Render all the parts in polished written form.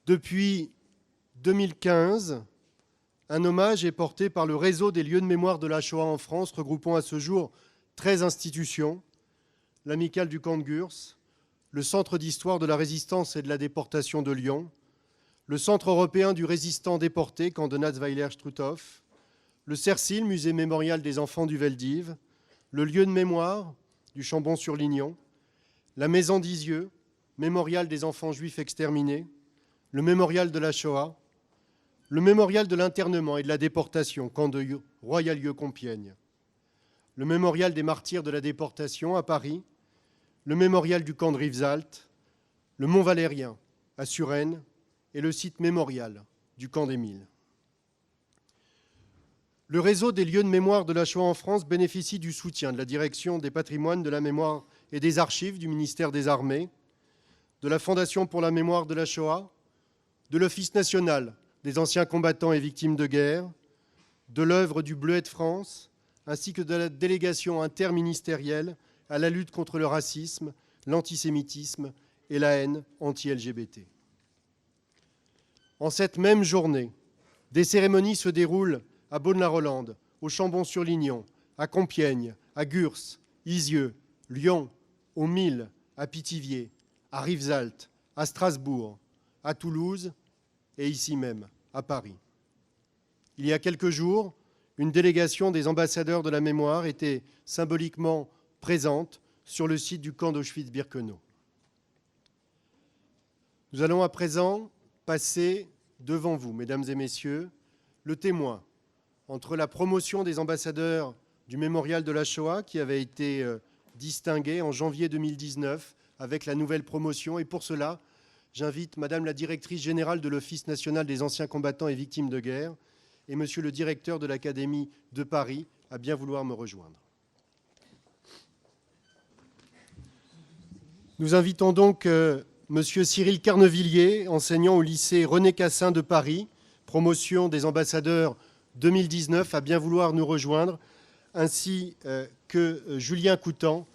Depuis 2015, un hommage est porté par le réseau des lieux de mémoire de la Shoah en France, regroupant à ce jour 13 institutions, l'Amicale du camp de Gurs, le Centre d'histoire de la résistance et de la déportation de Lyon, le Centre européen du résistant déporté, camp de Natzweiler-Struthof, le CERCIL, musée mémorial des enfants du Veldiv, le lieu de mémoire du Chambon-sur-Lignon, la Maison d'Isieux, mémorial des enfants juifs exterminés, le mémorial de la Shoah, le mémorial de l'internement et de la déportation, camp de Royal-Lieu-Compiègne, le mémorial des martyrs de la déportation à Paris, le mémorial du camp de Rivesaltes, le Mont Valérien à Suresnes et le site mémorial du camp d'Émile. Le réseau des lieux de mémoire de la Shoah en France bénéficie du soutien de la Direction des patrimoines, de la mémoire et des archives du ministère des Armées, de la Fondation pour la mémoire de la Shoah, de l'Office national des anciens combattants et victimes de guerre, de l'œuvre du Bleuet de France, ainsi que de la délégation interministérielle à la lutte contre le racisme, l'antisémitisme et la haine anti-LGBT. En cette même journée, des cérémonies se déroulent à Beaune-la-Rolande, au Chambon-sur-Lignon, à Compiègne, à Gurs, Isieux, Lyon, au Mille, à Pithiviers, à Rivesaltes, à Strasbourg, à Toulouse et ici même, à Paris. Il y a quelques jours, une délégation des ambassadeurs de la mémoire était symboliquement présente sur le site du camp d'Auschwitz-Birkenau. Nous allons à présent passer devant vous, mesdames et messieurs, le témoin entre la promotion des ambassadeurs du mémorial de la Shoah, qui avait été distingué en janvier 2019 avec la nouvelle promotion. Et pour cela, j'invite Madame la directrice générale de l'Office national des anciens combattants et victimes de guerre et Monsieur le directeur de l'Académie de Paris à bien vouloir me rejoindre. Nous invitons donc Monsieur Cyril Carnevillier, enseignant au lycée René Cassin de Paris, promotion des ambassadeurs 2019, à bien vouloir nous rejoindre, ainsi que Julien Coutan,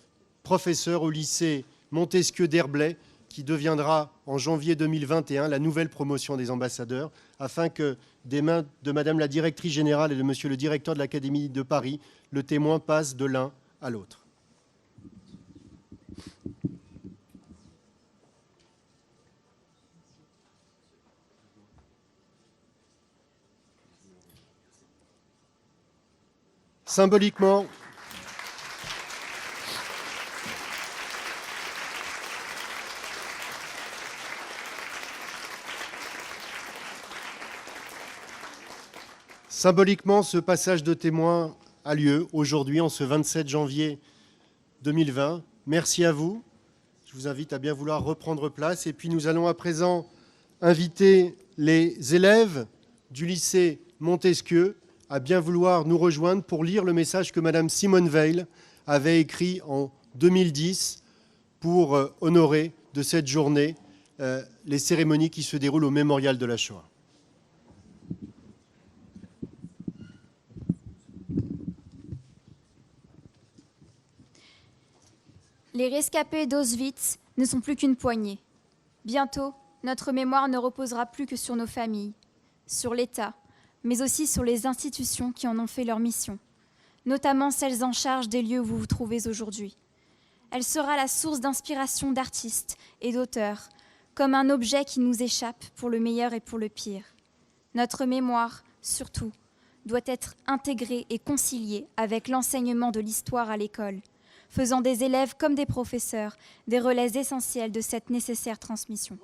professeur au lycée Montesquieu d'Herblay, qui deviendra en janvier 2021 la nouvelle promotion des ambassadeurs, afin que des mains de Madame la directrice générale et de Monsieur le directeur de l'Académie de Paris, le témoin passe de l'un à l'autre. Symboliquement, ce passage de témoin a lieu aujourd'hui, en ce 27 janvier 2020. Merci à vous. Je vous invite à bien vouloir reprendre place. Et puis nous allons à présent inviter les élèves du lycée Montesquieu à bien vouloir nous rejoindre pour lire le message que Madame Simone Veil avait écrit en 2010 pour honorer de cette journée les cérémonies qui se déroulent au mémorial de la Shoah. Les rescapés d'Auschwitz ne sont plus qu'une poignée. Bientôt, notre mémoire ne reposera plus que sur nos familles, sur l'État, mais aussi sur les institutions qui en ont fait leur mission, notamment celles en charge des lieux où vous vous trouvez aujourd'hui. Elle sera la source d'inspiration d'artistes et d'auteurs, comme un objet qui nous échappe pour le meilleur et pour le pire. Notre mémoire, surtout, doit être intégrée et conciliée avec l'enseignement de l'histoire à l'école, faisant des élèves comme des professeurs des relais essentiels de cette nécessaire transmission.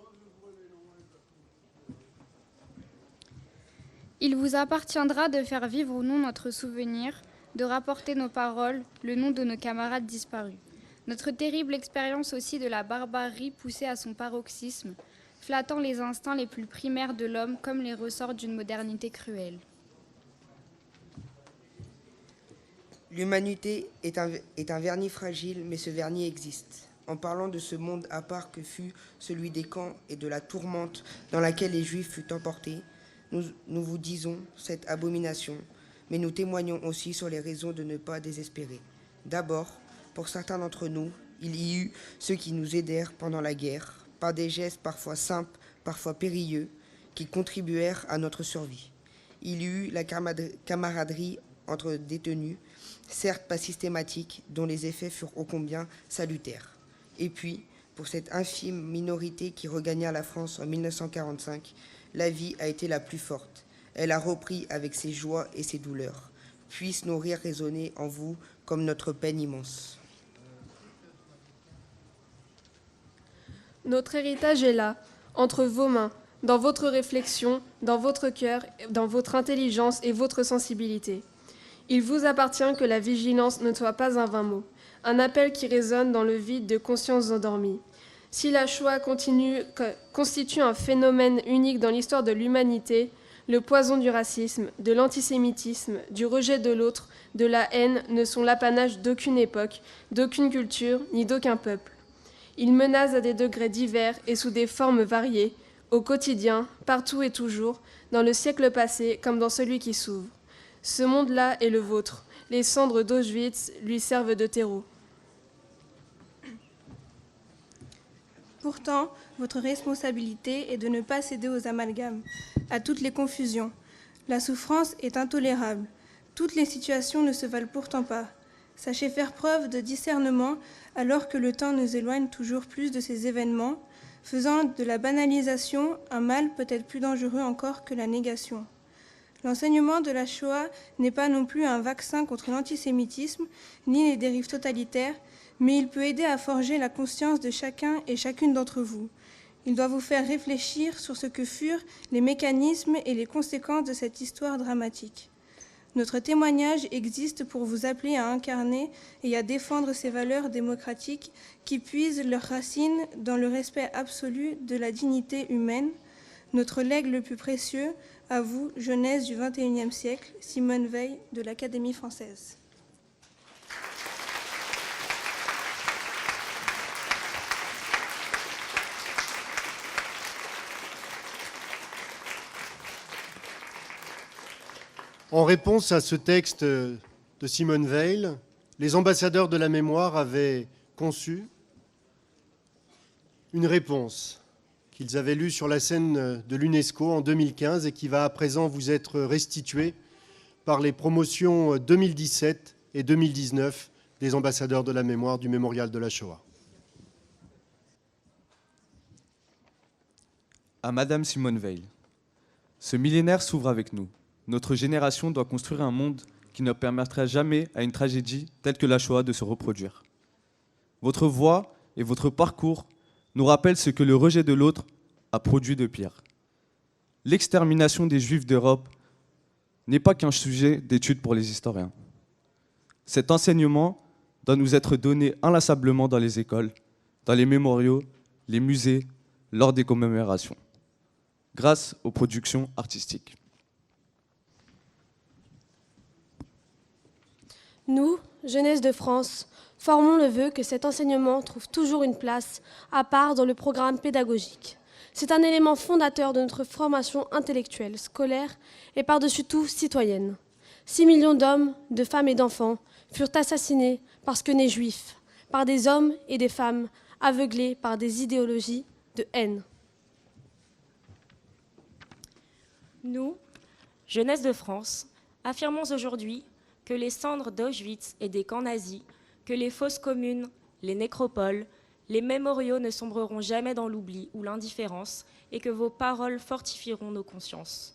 Il vous appartiendra de faire vivre au nom notre souvenir, de rapporter nos paroles, le nom de nos camarades disparus. Notre terrible expérience aussi de la barbarie poussée à son paroxysme, flattant les instincts les plus primaires de l'homme comme les ressorts d'une modernité cruelle. L'humanité est un vernis fragile, mais ce vernis existe. En parlant de ce monde à part que fut celui des camps et de la tourmente dans laquelle les Juifs furent emportés, nous vous disons cette abomination, mais nous témoignons aussi sur les raisons de ne pas désespérer. D'abord, pour certains d'entre nous, il y eut ceux qui nous aidèrent pendant la guerre, par des gestes parfois simples, parfois périlleux, qui contribuèrent à notre survie. Il y eut la camaraderie entre détenus, certes pas systématique, dont les effets furent ô combien salutaires. Et puis, pour cette infime minorité qui regagna la France en 1945, la vie a été la plus forte. Elle a repris avec ses joies et ses douleurs. Puissent nos rires résonner en vous comme notre peine immense. Notre héritage est là, entre vos mains, dans votre réflexion, dans votre cœur, dans votre intelligence et votre sensibilité. Il vous appartient que la vigilance ne soit pas un vain mot, un appel qui résonne dans le vide de consciences endormies. Si la Shoah constitue un phénomène unique dans l'histoire de l'humanité, le poison du racisme, de l'antisémitisme, du rejet de l'autre, de la haine ne sont l'apanage d'aucune époque, d'aucune culture, ni d'aucun peuple. Ils menacent à des degrés divers et sous des formes variées, au quotidien, partout et toujours, dans le siècle passé comme dans celui qui s'ouvre. Ce monde-là est le vôtre. Les cendres d'Auschwitz lui servent de terreau. Pourtant, votre responsabilité est de ne pas céder aux amalgames, à toutes les confusions. La souffrance est intolérable. Toutes les situations ne se valent pourtant pas. Sachez faire preuve de discernement alors que le temps nous éloigne toujours plus de ces événements, faisant de la banalisation un mal peut-être plus dangereux encore que la négation. L'enseignement de la Shoah n'est pas non plus un vaccin contre l'antisémitisme ni les dérives totalitaires, mais il peut aider à forger la conscience de chacun et chacune d'entre vous. Il doit vous faire réfléchir sur ce que furent les mécanismes et les conséquences de cette histoire dramatique. Notre témoignage existe pour vous appeler à incarner et à défendre ces valeurs démocratiques qui puisent leurs racines dans le respect absolu de la dignité humaine. Notre legs le plus précieux, à vous, jeunesse du XXIe siècle, Simone Veil de l'Académie française. En réponse à ce texte de Simone Veil, les ambassadeurs de la mémoire avaient conçu une réponse qu'ils avaient lue sur la scène de l'UNESCO en 2015 et qui va à présent vous être restituée par les promotions 2017 et 2019 des ambassadeurs de la mémoire du Mémorial de la Shoah. À Madame Simone Veil, ce millénaire s'ouvre avec nous. Notre génération doit construire un monde qui ne permettra jamais à une tragédie telle que la Shoah de se reproduire. Votre voix et votre parcours nous rappellent ce que le rejet de l'autre a produit de pire. L'extermination des Juifs d'Europe n'est pas qu'un sujet d'étude pour les historiens. Cet enseignement doit nous être donné inlassablement dans les écoles, dans les mémoriaux, les musées, lors des commémorations, grâce aux productions artistiques. Nous, jeunesse de France, formons le vœu que cet enseignement trouve toujours une place à part dans le programme pédagogique. C'est un élément fondateur de notre formation intellectuelle, scolaire et par-dessus tout citoyenne. 6 millions d'hommes, de femmes et d'enfants furent assassinés parce que nés juifs, par des hommes et des femmes aveuglés par des idéologies de haine. Nous, jeunesse de France, affirmons aujourd'hui que les cendres d'Auschwitz et des camps nazis, que les fosses communes, les nécropoles, les mémoriaux ne sombreront jamais dans l'oubli ou l'indifférence et que vos paroles fortifieront nos consciences.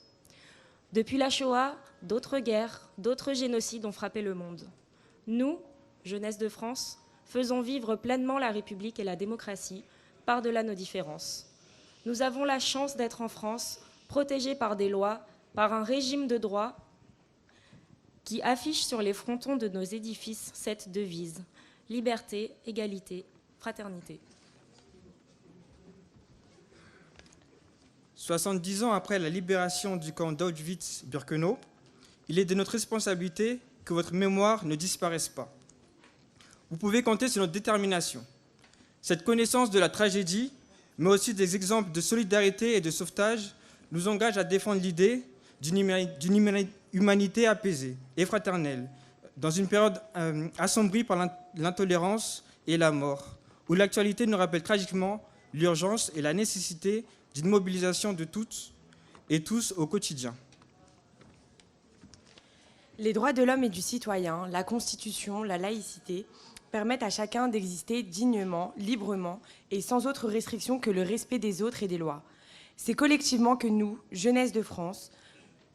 Depuis la Shoah, d'autres guerres, d'autres génocides ont frappé le monde. Nous, jeunesse de France, faisons vivre pleinement la République et la démocratie par-delà nos différences. Nous avons la chance d'être en France, protégés par des lois, par un régime de droit qui affiche sur les frontons de nos édifices cette devise : liberté, égalité, fraternité. 70 ans après la libération du camp d'Auschwitz-Birkenau, il est de notre responsabilité que votre mémoire ne disparaisse pas. Vous pouvez compter sur notre détermination. Cette connaissance de la tragédie, mais aussi des exemples de solidarité et de sauvetage, nous engage à défendre l'idée d'une humanité apaisée et fraternelle, dans une période assombrie par l'intolérance et la mort, où l'actualité nous rappelle tragiquement l'urgence et la nécessité d'une mobilisation de toutes et tous au quotidien. Les droits de l'homme et du citoyen, la Constitution, la laïcité permettent à chacun d'exister dignement, librement et sans autre restriction que le respect des autres et des lois. C'est collectivement que nous, jeunesse de France,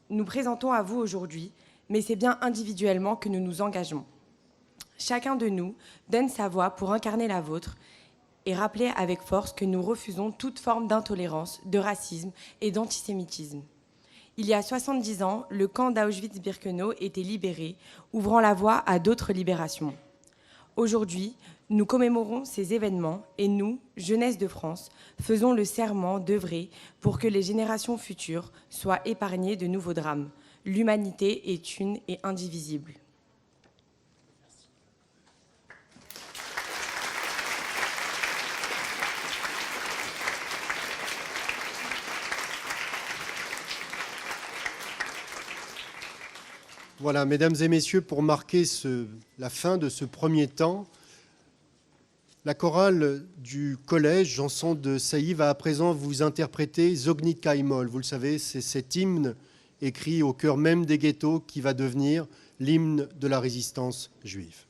nous présentons à vous aujourd'hui, mais c'est bien individuellement que nous nous engageons. Chacun de nous donne sa voix pour incarner la vôtre et rappeler avec force que nous refusons toute forme d'intolérance, de racisme et d'antisémitisme. Il y a 70 ans, le camp d'Auschwitz-Birkenau était libéré, ouvrant la voie à d'autres libérations. Aujourd'hui, nous commémorons ces événements et nous, jeunesse de France, faisons le serment d'œuvrer pour que les générations futures soient épargnées de nouveaux drames. L'humanité est une et indivisible. Voilà, mesdames et messieurs, pour marquer la fin de ce premier temps, la chorale du collège Janson de Sailly va à présent vous interpréter Zognit Kaimol. Vous le savez, c'est cet hymne écrit au cœur même des ghettos qui va devenir l'hymne de la résistance juive.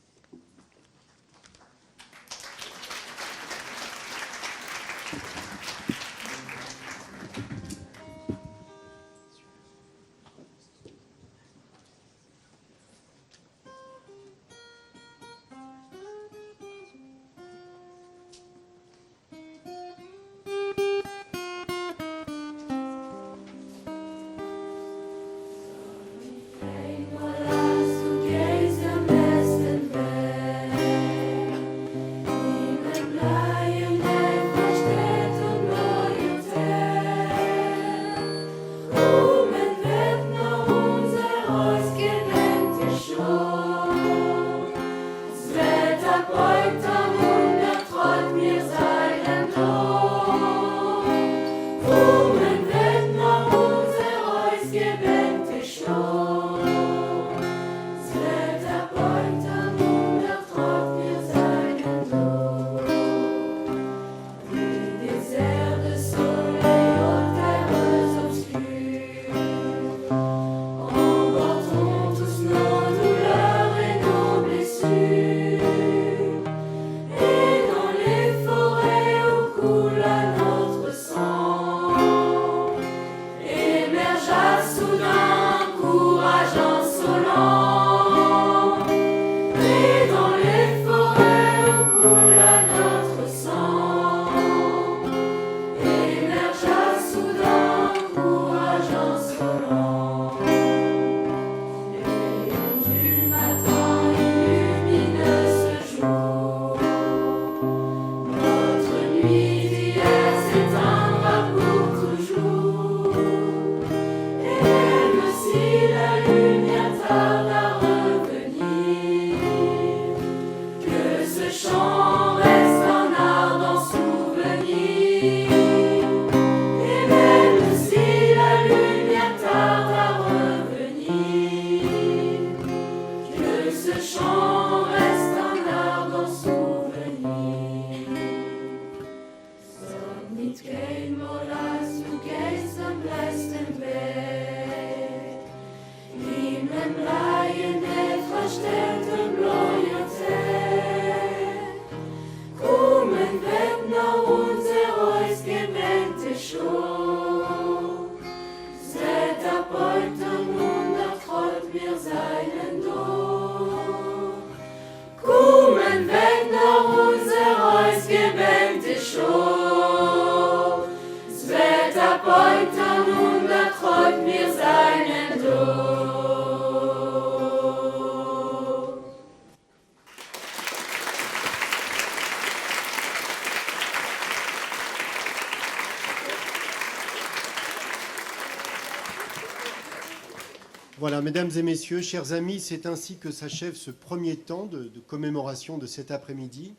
Voilà, mesdames et messieurs, chers amis, c'est ainsi que s'achève ce premier temps de commémoration de cet après-midi,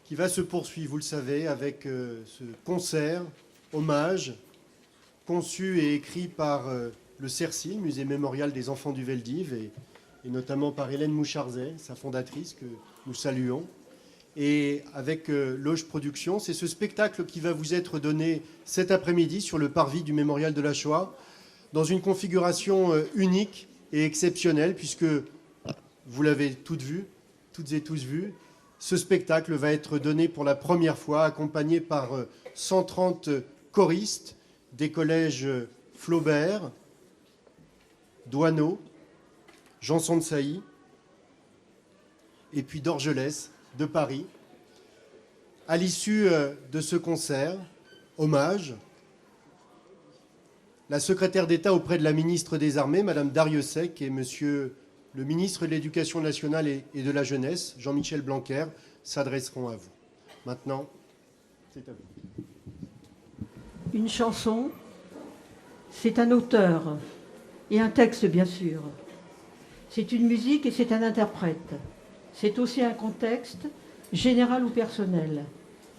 qui va se poursuivre, vous le savez, avec ce concert, hommage, conçu et écrit par le CERCI, Musée mémorial des enfants du Veldiv, et notamment par Hélène Moucharzet, sa fondatrice, que nous saluons, et avec Loge Productions. C'est ce spectacle qui va vous être donné cet après-midi sur le parvis du Mémorial de la Shoah, dans une configuration unique et exceptionnelle, puisque vous l'avez toutes et tous vu. Ce spectacle va être donné pour la première fois, accompagné par 130 choristes des collèges Flaubert, Douaneau, Janson de Sailly, et puis d'Orgelès, de Paris. À l'issue de ce concert, hommage, la secrétaire d'État auprès de la ministre des Armées, Madame Darrieussecq, et Monsieur le ministre de l'Éducation nationale et de la Jeunesse, Jean-Michel Blanquer, s'adresseront à vous. Maintenant, c'est à vous. Une chanson, c'est un auteur et un texte, bien sûr. C'est une musique et c'est un interprète. C'est aussi un contexte, général ou personnel.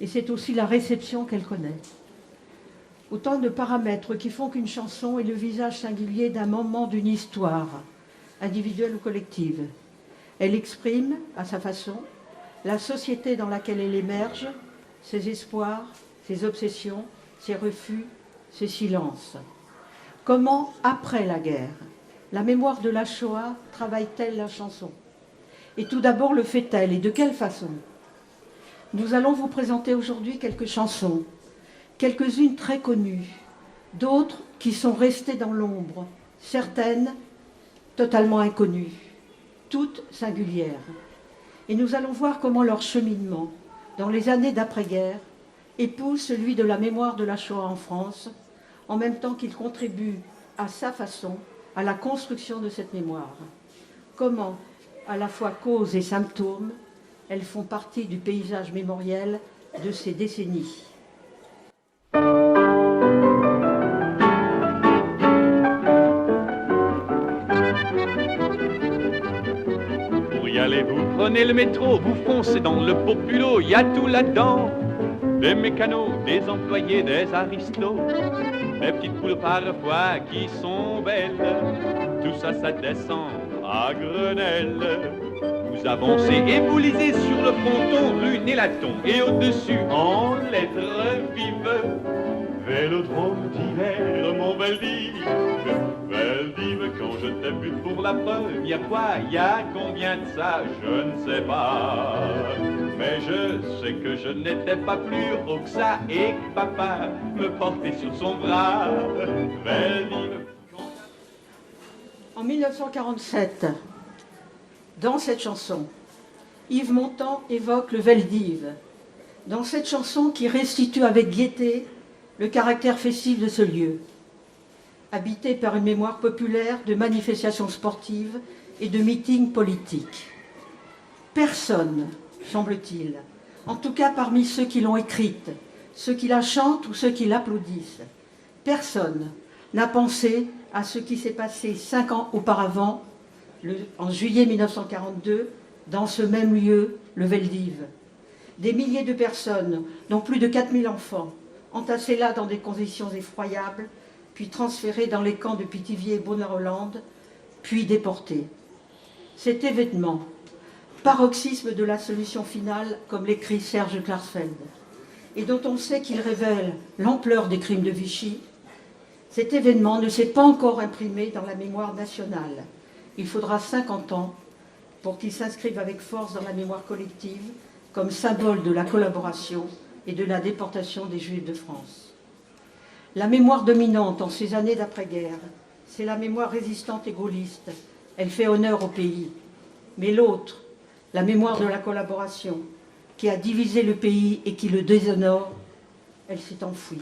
Et c'est aussi la réception qu'elle connaît. Autant de paramètres qui font qu'une chanson est le visage singulier d'un moment d'une histoire, individuelle ou collective. Elle exprime, à sa façon, la société dans laquelle elle émerge, ses espoirs, ses obsessions, ses refus, ses silences. Comment, après la guerre, la mémoire de la Shoah travaille-t-elle la chanson? Et tout d'abord, le fait-elle et de quelle façon? Nous allons vous présenter aujourd'hui quelques chansons, quelques-unes très connues, d'autres qui sont restées dans l'ombre, certaines totalement inconnues, toutes singulières. Et nous allons voir comment leur cheminement, dans les années d'après-guerre, épouse celui de la mémoire de la Shoah en France, en même temps qu'il contribue à sa façon à la construction de cette mémoire. Comment, à la fois cause et symptôme, elles font partie du paysage mémoriel de ces décennies. Pour y aller, vous prenez le métro, vous foncez dans le populo, y a tout là-dedans. Des mécanos, des employés, des aristos, des petites poules parfois qui sont belles. Tout ça, ça descend à Grenelle. Vous avancez et vous lisez sur le fronton rue Nélaton. Et au-dessus, en lettres vives, Vélodrome d'hiver, mon Veldive. Veldive, quand je t'ai vu pour la première fois, y a combien de ça, je ne sais pas. Mais je sais que je n'étais pas plus haut que ça et que papa me portait sur son bras. Veldive. En 1947, dans cette chanson, Yves Montand évoque le Veldive. Dans cette chanson qui restitue avec gaieté le caractère festif de ce lieu, habité par une mémoire populaire de manifestations sportives et de meetings politiques. Personne, semble-t-il, en tout cas parmi ceux qui l'ont écrite, ceux qui la chantent ou ceux qui l'applaudissent, personne n'a pensé à ce qui s'est passé 5 ans auparavant, en juillet 1942, dans ce même lieu, le Veldive. Des milliers de personnes, dont plus de 4000 enfants, entassés là dans des conditions effroyables, puis transférés dans les camps de Pithiviers et Bonne-Hollande, puis déportés. Cet événement, paroxysme de la solution finale, comme l'écrit Serge Klarsfeld, et dont on sait qu'il révèle l'ampleur des crimes de Vichy, cet événement ne s'est pas encore imprimé dans la mémoire nationale. Il faudra 50 ans pour qu'il s'inscrive avec force dans la mémoire collective comme symbole de la collaboration et de la déportation des Juifs de France. La mémoire dominante en ces années d'après-guerre, c'est la mémoire résistante et gaulliste. Elle fait honneur au pays. Mais l'autre, la mémoire de la collaboration, qui a divisé le pays et qui le déshonore, elle s'est enfouie.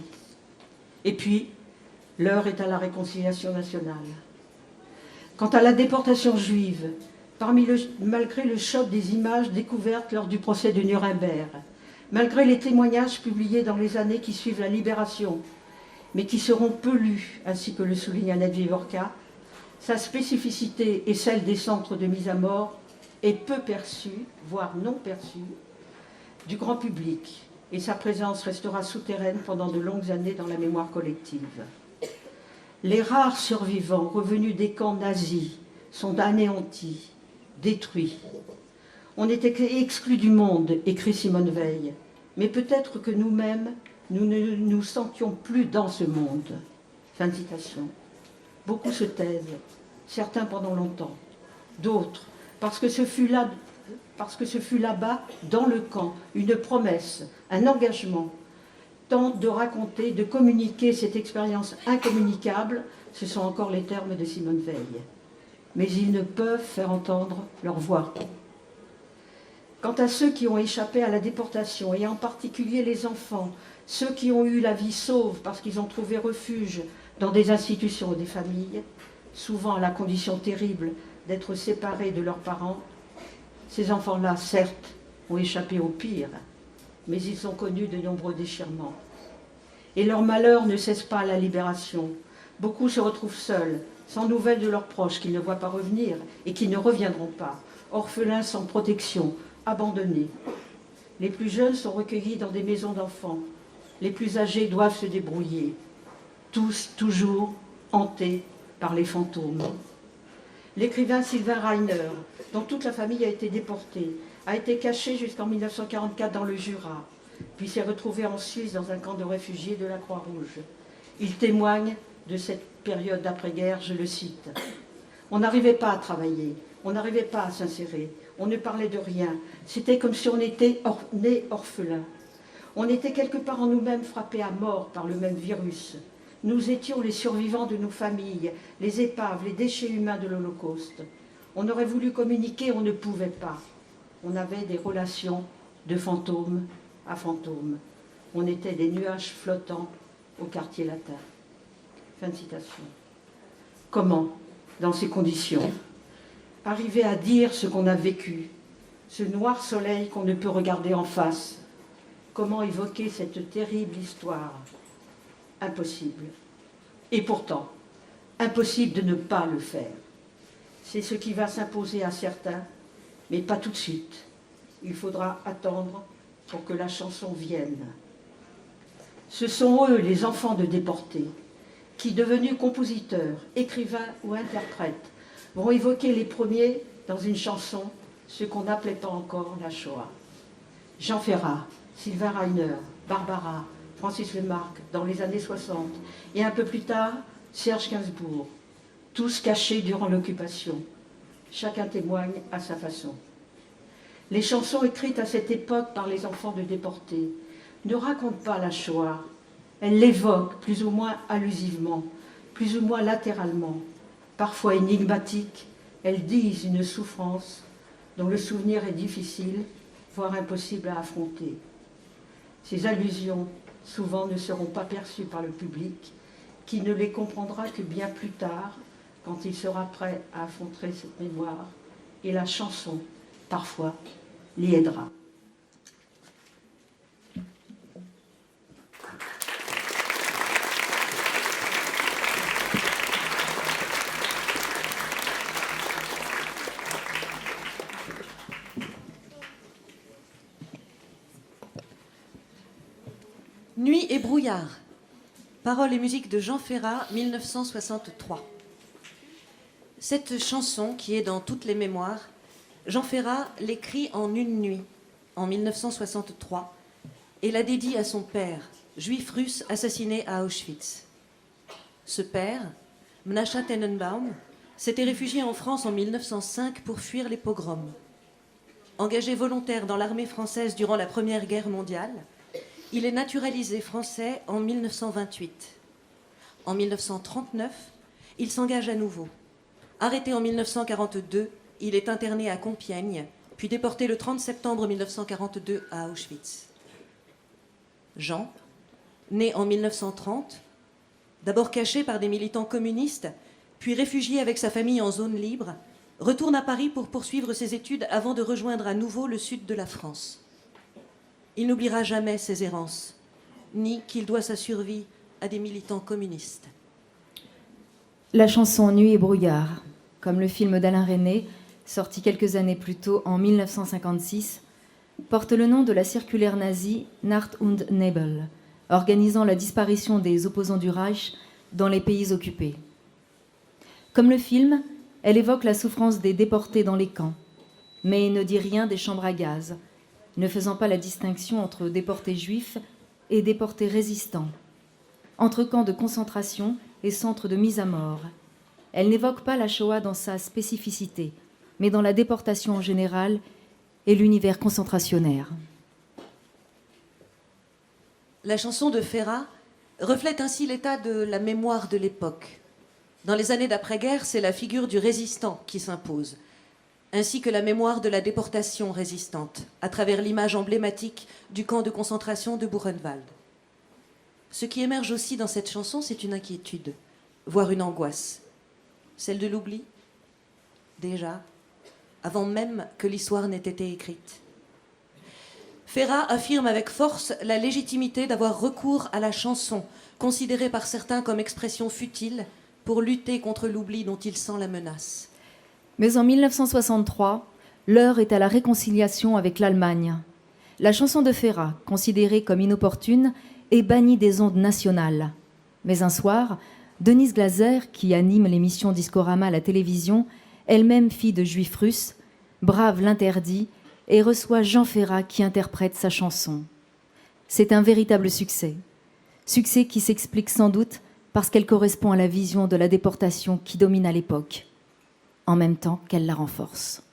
Et puis, l'heure est à la réconciliation nationale. Quant à la déportation juive, malgré le choc des images découvertes lors du procès de Nuremberg, malgré les témoignages publiés dans les années qui suivent la libération, mais qui seront peu lus, ainsi que le souligne Annette Vivorka, sa spécificité et celle des centres de mise à mort est peu perçue, voire non perçue, du grand public, et sa présence restera souterraine pendant de longues années dans la mémoire collective. Les rares survivants revenus des camps nazis sont anéantis, détruits. On était exclus du monde, écrit Simone Veil. Mais peut-être que nous-mêmes, nous ne nous sentions plus dans ce monde. Fin de citation. Beaucoup se taisent, certains pendant longtemps, d'autres parce que ce fut là-bas, dans le camp, une promesse, un engagement, tentent de raconter, de communiquer cette expérience incommunicable, ce sont encore les termes de Simone Veil. Mais ils ne peuvent faire entendre leur voix. Quant à ceux qui ont échappé à la déportation, et en particulier les enfants, ceux qui ont eu la vie sauve parce qu'ils ont trouvé refuge dans des institutions ou des familles, souvent à la condition terrible d'être séparés de leurs parents, ces enfants-là, certes, ont échappé au pire, mais ils ont connu de nombreux déchirements. Et leur malheur ne cesse pas à la libération. Beaucoup se retrouvent seuls, sans nouvelles de leurs proches qu'ils ne voient pas revenir et qui ne reviendront pas, orphelins sans protection, abandonnés. Les plus jeunes sont recueillis dans des maisons d'enfants. Les plus âgés doivent se débrouiller. Tous, toujours, hantés par les fantômes. L'écrivain Sylvain Rainer, dont toute la famille a été déportée, a été caché jusqu'en 1944 dans le Jura, puis s'est retrouvé en Suisse dans un camp de réfugiés de la Croix-Rouge. Il témoigne de cette période d'après-guerre, je le cite. On n'arrivait pas à travailler, on n'arrivait pas à s'insérer, on ne parlait de rien. C'était comme si on était né orphelin. On était quelque part en nous-mêmes frappés à mort par le même virus. Nous étions les survivants de nos familles, les épaves, les déchets humains de l'Holocauste. On aurait voulu communiquer, on ne pouvait pas. On avait des relations de fantôme à fantôme. On était des nuages flottants au quartier latin. Fin de citation. Comment, dans ces conditions, arriver à dire ce qu'on a vécu, ce noir soleil qu'on ne peut regarder en face? Comment évoquer cette terrible histoire? Impossible. Et pourtant, impossible de ne pas le faire. C'est ce qui va s'imposer à certains, mais pas tout de suite. Il faudra attendre pour que la chanson vienne. Ce sont eux, les enfants de déportés, qui, devenus compositeurs, écrivains ou interprètes, vont évoquer les premiers dans une chanson ce qu'on n'appelait pas encore la Shoah. Jean Ferrat, Sylvain Rainer, Barbara, Francis Lemarque, dans les années 60, et un peu plus tard, Serge Gainsbourg, tous cachés durant l'occupation. Chacun témoigne à sa façon. Les chansons écrites à cette époque par les enfants de déportés ne racontent pas la Shoah. Elles l'évoquent plus ou moins allusivement, plus ou moins latéralement. Parfois énigmatiques, elles disent une souffrance dont le souvenir est difficile, voire impossible à affronter. Ces allusions, souvent, ne seront pas perçues par le public, qui ne les comprendra que bien plus tard, quand il sera prêt à affronter cette mémoire, et la chanson, parfois, l'y aidera. Nuit et brouillard. Paroles et musique de Jean Ferrat, 1963. Cette chanson, qui est dans toutes les mémoires, Jean Ferrat l'écrit en une nuit, en 1963, et la dédie à son père, juif russe assassiné à Auschwitz. Ce père, Mnasha Tenenbaum, s'était réfugié en France en 1905 pour fuir les pogroms. Engagé volontaire dans l'armée française durant la Première Guerre mondiale, il est naturalisé français en 1928. En 1939, il s'engage à nouveau. Arrêté en 1942, il est interné à Compiègne, puis déporté le 30 septembre 1942 à Auschwitz. Jean, né en 1930, d'abord caché par des militants communistes, puis réfugié avec sa famille en zone libre, retourne à Paris pour poursuivre ses études avant de rejoindre à nouveau le sud de la France. Il n'oubliera jamais ses errances, ni qu'il doit sa survie à des militants communistes. La chanson Nuit et brouillard, comme le film d'Alain Resnais, sorti quelques années plus tôt en 1956, porte le nom de la circulaire nazie Nacht und Nebel, organisant la disparition des opposants du Reich dans les pays occupés. Comme le film, elle évoque la souffrance des déportés dans les camps, mais ne dit rien des chambres à gaz, ne faisant pas la distinction entre déportés juifs et déportés résistants, entre camps de concentration et centres de mise à mort. Elle n'évoque pas la Shoah dans sa spécificité, mais dans la déportation en général et l'univers concentrationnaire. La chanson de Ferrat reflète ainsi l'état de la mémoire de l'époque. Dans les années d'après-guerre, c'est la figure du résistant qui s'impose, ainsi que la mémoire de la déportation résistante, à travers l'image emblématique du camp de concentration de Buchenwald. Ce qui émerge aussi dans cette chanson, c'est une inquiétude, voire une angoisse. Celle de l'oubli, déjà, avant même que l'histoire n'ait été écrite. Ferrat affirme avec force la légitimité d'avoir recours à la chanson, considérée par certains comme expression futile, pour lutter contre l'oubli dont il sent la menace. Mais en 1963, l'heure est à la réconciliation avec l'Allemagne. La chanson de Ferrat, considérée comme inopportune, est bannie des ondes nationales. Mais un soir, Denise Glaser, qui anime l'émission Discorama à la télévision, elle-même fille de juifs russes, brave l'interdit et reçoit Jean Ferrat qui interprète sa chanson. C'est un véritable succès. Succès qui s'explique sans doute parce qu'elle correspond à la vision de la déportation qui domine à l'époque, en même temps qu'elle la renforce.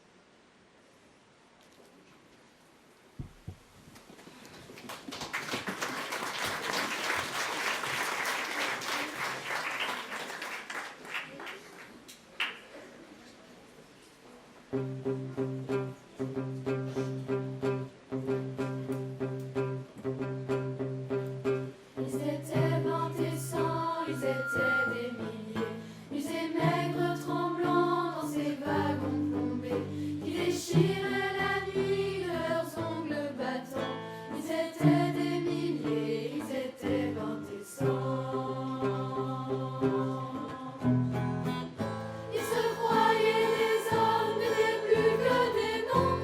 Ils se croyaient des hommes, n'étaient plus que des noms.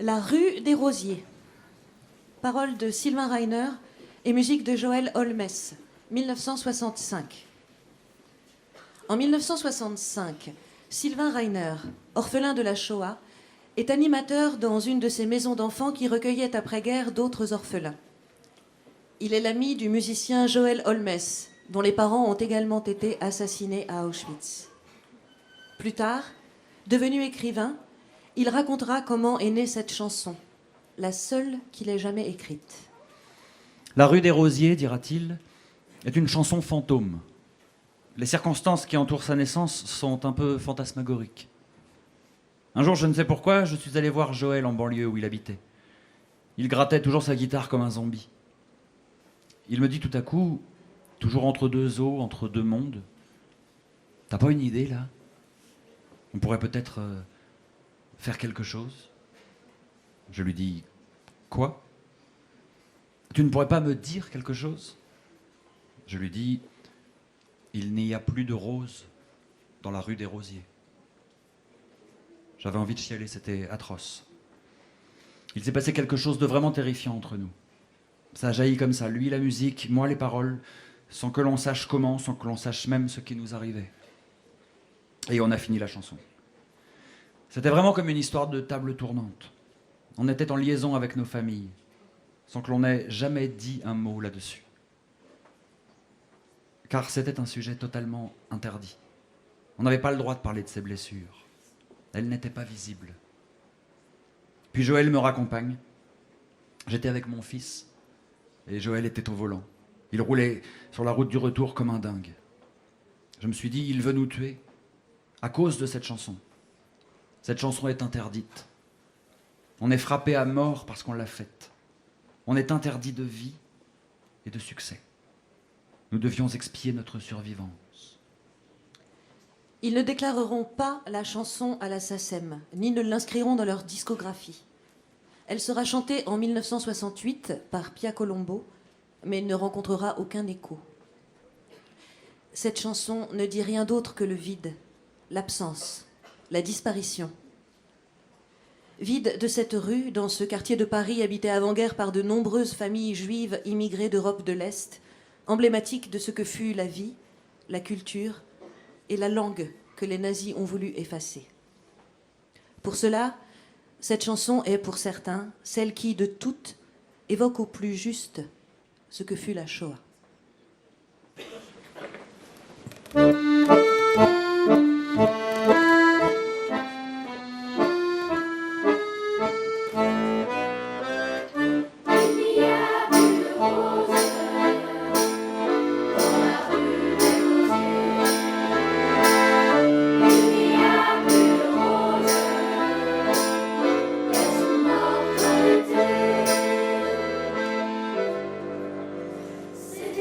La rue des Rosiers. Paroles de Sylvain Reiner et musique de Joël Holmes, 1965. En 1965, Sylvain Reiner, orphelin de la Shoah, est animateur dans une de ces maisons d'enfants qui recueillaient après-guerre d'autres orphelins. Il est l'ami du musicien Joël Holmes, dont les parents ont également été assassinés à Auschwitz. Plus tard, devenu écrivain, il racontera comment est née cette chanson, la seule qu'il ait jamais écrite. La rue des Rosiers, dira-t-il, est une chanson fantôme. Les circonstances qui entourent sa naissance sont un peu fantasmagoriques. Un jour, je ne sais pourquoi, je suis allé voir Joël en banlieue où il habitait. Il grattait toujours sa guitare comme un zombie. Il me dit tout à coup, toujours entre deux eaux, entre deux mondes, « T'as pas une idée, là? On pourrait peut-être faire quelque chose ?» Je lui dis, « Quoi? Tu ne pourrais pas me dire quelque chose ?» Je lui dis, « Il n'y a plus de roses dans la rue des Rosiers. » J'avais envie de chialer, c'était atroce. Il s'est passé quelque chose de vraiment terrifiant entre nous. Ça a jailli comme ça, lui la musique, moi les paroles, sans que l'on sache comment, sans que l'on sache même ce qui nous arrivait. Et on a fini la chanson. C'était vraiment comme une histoire de table tournante. On était en liaison avec nos familles, sans que l'on ait jamais dit un mot là-dessus. Car c'était un sujet totalement interdit. On n'avait pas le droit de parler de ses blessures. Elles n'étaient pas visibles. Puis Joël me raccompagne. J'étais avec mon fils, et Joël était au volant. Il roulait sur la route du retour comme un dingue. Je me suis dit, il veut nous tuer, à cause de cette chanson. Cette chanson est interdite. On est frappé à mort parce qu'on l'a faite. On est interdit de vie et de succès. Nous devions expier notre survivance. Ils ne déclareront pas la chanson à la SACEM, ni ne l'inscriront dans leur discographie. Elle sera chantée en 1968 par Pia Colombo, mais ne rencontrera aucun écho. Cette chanson ne dit rien d'autre que le vide, l'absence, la disparition. Vide de cette rue, dans ce quartier de Paris habité avant-guerre par de nombreuses familles juives immigrées d'Europe de l'Est, emblématique de ce que fut la vie, la culture et la langue que les nazis ont voulu effacer. Pour cela, cette chanson est pour certains celle qui, de toutes, évoque au plus juste ce que fut la Shoah. C'est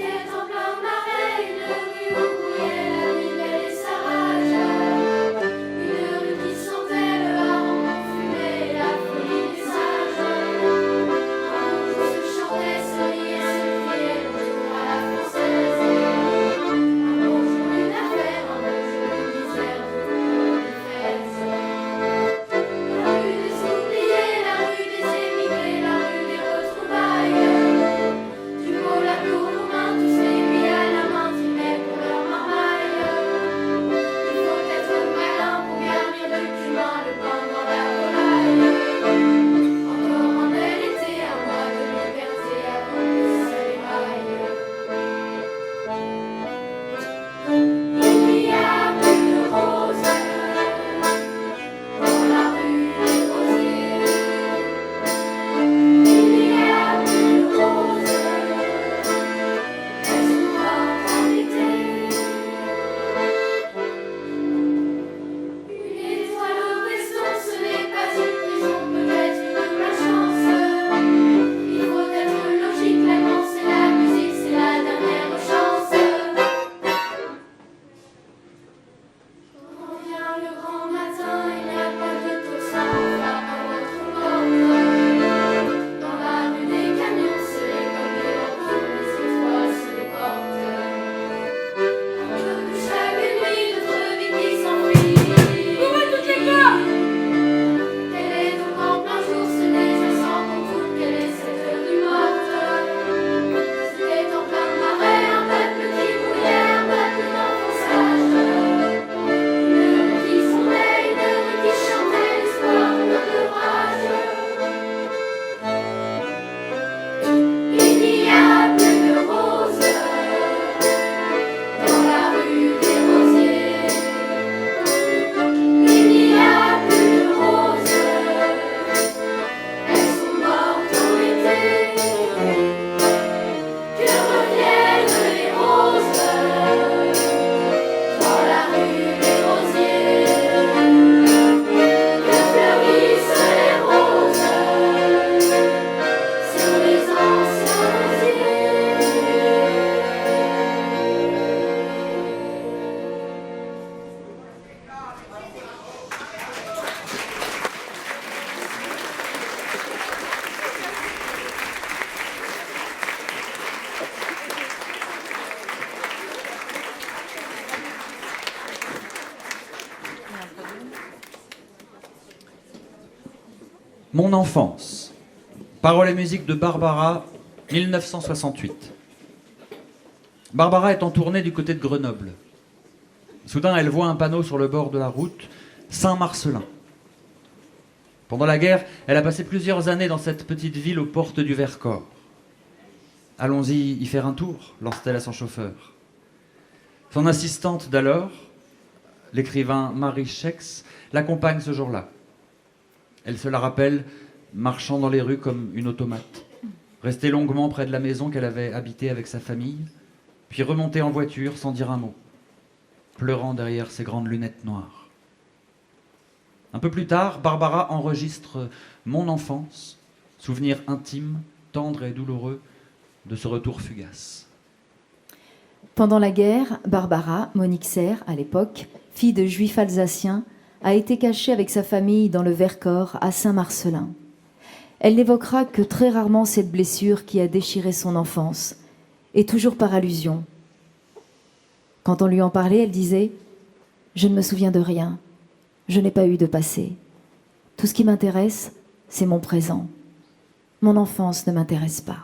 Mon enfance. Paroles et musique de Barbara, 1968. Barbara est en tournée du côté de Grenoble. Soudain, elle voit un panneau sur le bord de la route, Saint-Marcelin. Pendant la guerre, elle a passé plusieurs années dans cette petite ville aux portes du Vercors. Allons-y y faire un tour, lance-t-elle à son chauffeur. Son assistante d'alors, l'écrivain Marie Schex, l'accompagne ce jour-là. Elle se la rappelle marchant dans les rues comme une automate, restée longuement près de la maison qu'elle avait habitée avec sa famille, puis remontée en voiture sans dire un mot, pleurant derrière ses grandes lunettes noires. Un peu plus tard, Barbara enregistre Mon enfance, souvenir intime, tendre et douloureux de ce retour fugace. Pendant la guerre, Barbara, Monique Serre, à l'époque, fille de juifs alsaciens, a été cachée avec sa famille dans le Vercors à Saint-Marcelin. Elle n'évoquera que très rarement cette blessure qui a déchiré son enfance, et toujours par allusion. Quand on lui en parlait, elle disait « Je ne me souviens de rien, je n'ai pas eu de passé. Tout ce qui m'intéresse, c'est mon présent. Mon enfance ne m'intéresse pas. »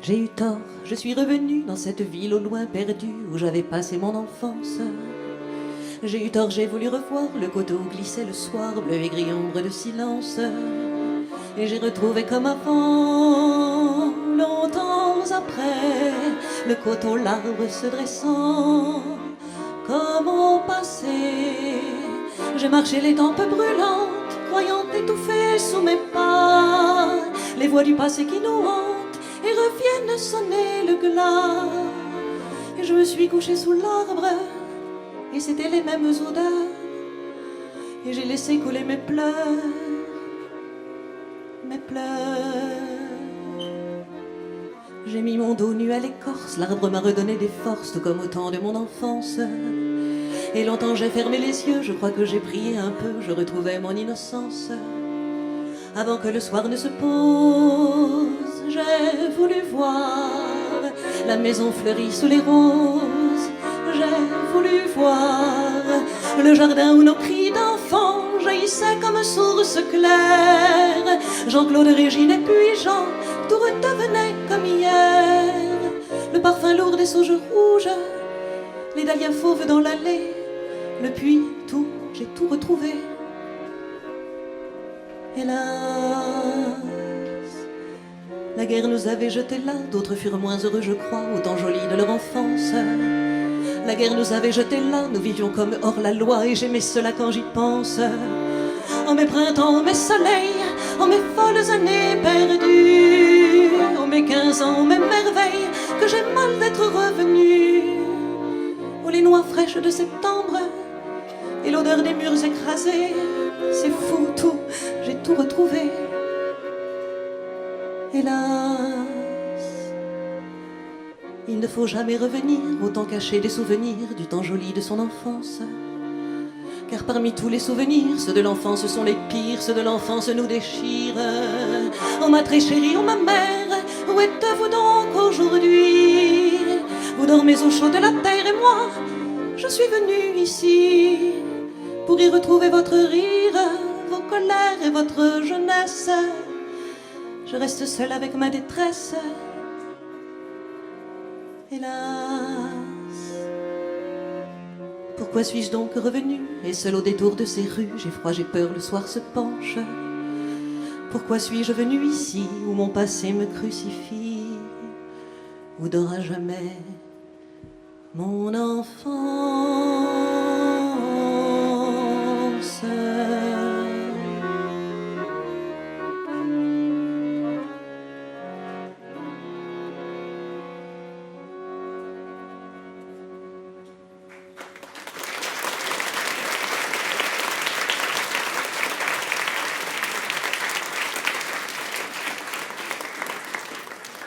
J'ai eu tort, je suis revenue dans cette ville au loin perdue où j'avais passé mon enfance. J'ai eu tort, j'ai voulu revoir le coteau où glissait le soir, bleu et gris ombre de silence. Et j'ai retrouvé comme avant, longtemps après, le coteau, l'arbre se dressant, comme au passé. J'ai marché les tempes brûlantes, croyant étouffer sous mes pas les voix du passé qui nous hantent et reviennent sonner le glas. Et je me suis couchée sous l'arbre, et c'était les mêmes odeurs, et j'ai laissé couler mes pleurs, mes pleurs. J'ai mis mon dos nu à l'écorce, l'arbre m'a redonné des forces, tout comme au temps de mon enfance. Et longtemps j'ai fermé les yeux, je crois que j'ai prié un peu, je retrouvais mon innocence. Avant que le soir ne se pose, j'ai voulu voir la maison fleurie sous les roses. J'ai voulu voir le jardin où nos cris d'enfants jaillissaient comme source claire. Jean-Claude, Régine et puis Jean, tout redevenait comme hier. Le parfum lourd des sauges rouges, les dahlias fauves dans l'allée, le puits, tout, j'ai tout retrouvé. Hélas, la guerre nous avait jetés là, d'autres furent moins heureux, je crois, au temps joli de leur enfance. La guerre nous avait jetés là, nous vivions comme hors la loi, et j'aimais cela quand j'y pense. En mes printemps, en mes soleils, en mes folles années perdues, en mes 15 ans, en mes merveilles, que j'ai mal d'être revenue. Oh, les noix fraîches de septembre, et l'odeur des murs écrasés, c'est fou, tout, j'ai tout retrouvé. Hélas, il ne faut jamais revenir, autant cacher des souvenirs du temps joli de son enfance. Car parmi tous les souvenirs, ceux de l'enfance sont les pires, ceux de l'enfance nous déchirent. Oh ma très chérie, oh ma mère, où êtes-vous donc aujourd'hui? Vous dormez au chaud de la terre et moi, je suis venue ici pour y retrouver votre rire, vos colères et votre jeunesse. Je reste seule avec ma détresse. Hélas, pourquoi suis-je donc revenue? Et seule au détour de ces rues, j'ai froid, j'ai peur, le soir se penche. Pourquoi suis-je venue ici, où mon passé me crucifie, où dort à jamais mon enfance?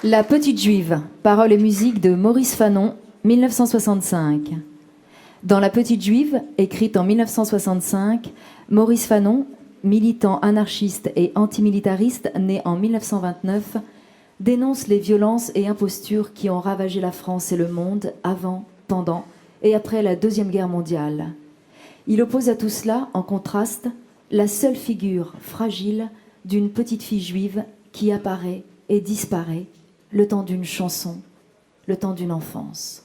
La Petite Juive, paroles et musique de Maurice Fanon, 1965. Dans La Petite Juive, écrite en 1965, Maurice Fanon, militant anarchiste et antimilitariste, né en 1929, dénonce les violences et impostures qui ont ravagé la France et le monde avant, pendant et après la Deuxième Guerre mondiale. Il oppose à tout cela, en contraste, la seule figure fragile d'une petite fille juive qui apparaît et disparaît le temps d'une chanson, le temps d'une enfance.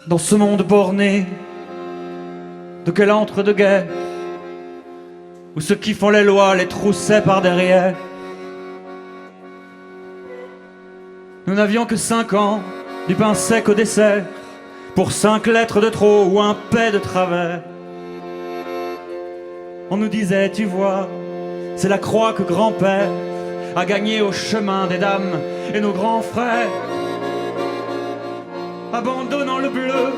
Dans ce monde borné, de quel entre-deux-guerres, où ceux qui font les lois les troussaient par derrière, nous n'avions que 5 ans, du pain sec au dessert, pour 5 lettres de trop ou un paix de travers. On nous disait, tu vois, c'est la croix que grand-père a gagnée au chemin des dames et nos grands frères, abandonnant le bleu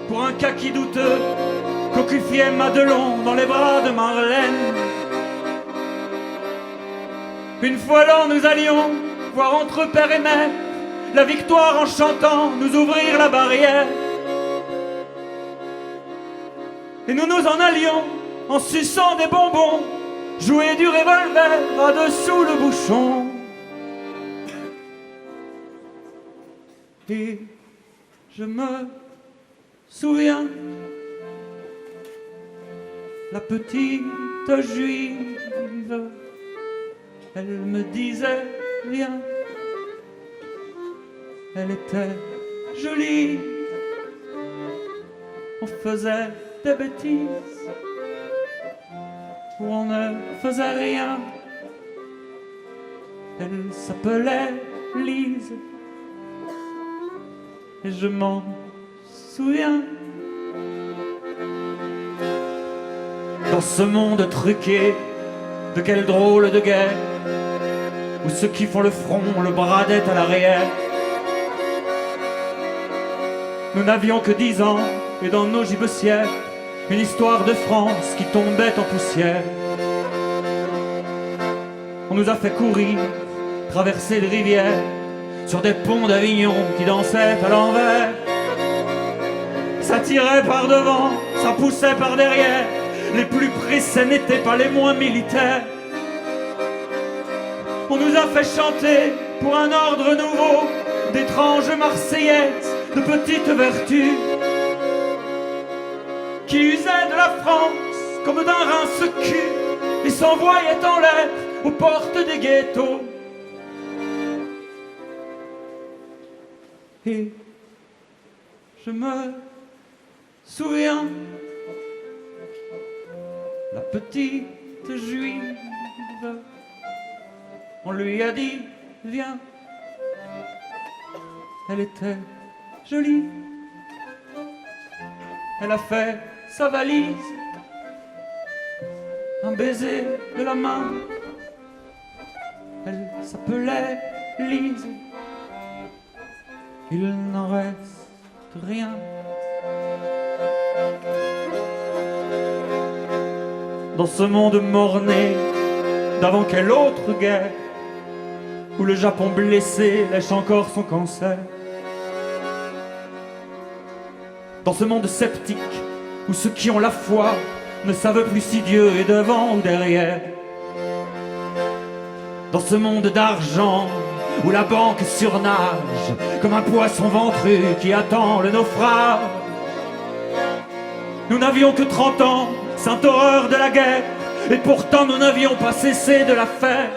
pour un kaki douteux, cocufiait Madelon dans les bras de Marlène. Une fois l'an, nous allions voir entre père et mère la victoire en chantant nous ouvrir la barrière. Et nous nous en allions en suçant des bonbons, jouer du revolver à-dessous le bouchon. Et je me souviens, la petite juive, elle me disait viens, elle était jolie, on faisait des bêtises où on ne faisait rien, elle s'appelait Lise. Et je m'en souviens. Dans ce monde truqué, de quelle drôle de guerre, où ceux qui font le front le bradaient à l'arrière. Nous n'avions que 10 ans, et dans nos gibecières, une histoire de France qui tombait en poussière. On nous a fait courir, traverser des rivières, sur des ponts d'Avignon qui dansaient à l'envers. Ça tirait par devant, ça poussait par derrière, les plus pressés n'étaient pas les moins militaires. On nous a fait chanter pour un ordre nouveau d'étranges marseillaises de petites vertus qui usaient de la France comme d'un rince-cul et s'envoyaient en l'air aux portes des ghettos. Et je me souviens, la petite juive, on lui a dit viens, elle était jolie, elle a fait sa valise, un baiser de la main, elle s'appelait Lise. Il n'en reste rien. Dans ce monde morné, d'avant quelle autre guerre, où le Japon blessé lèche encore son cancer. Dans ce monde sceptique, où ceux qui ont la foi ne savent plus si Dieu est devant ou derrière. Dans ce monde d'argent, où la banque surnage comme un poisson ventru qui attend le naufrage. Nous n'avions que 30 ans, sainte horreur de la guerre, et pourtant nous n'avions pas cessé de la faire.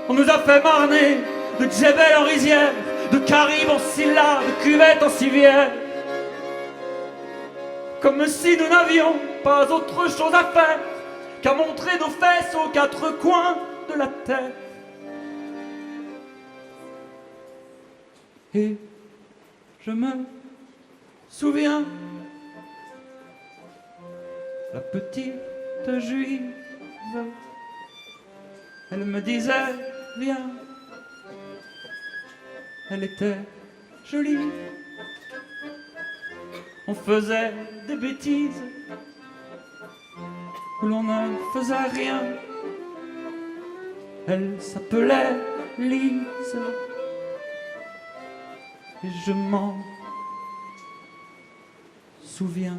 On nous a fait marner de Djebel en rizière, de Caribe en Scylla, de cuvette en civière, comme si nous n'avions pas autre chose à faire qu'à montrer nos fesses aux 4 coins de la terre. Et je me souviens, la petite juive, elle me disait viens, elle était jolie, on faisait des bêtises où l'on ne faisait rien, elle s'appelait Lise. et je m'en souviens.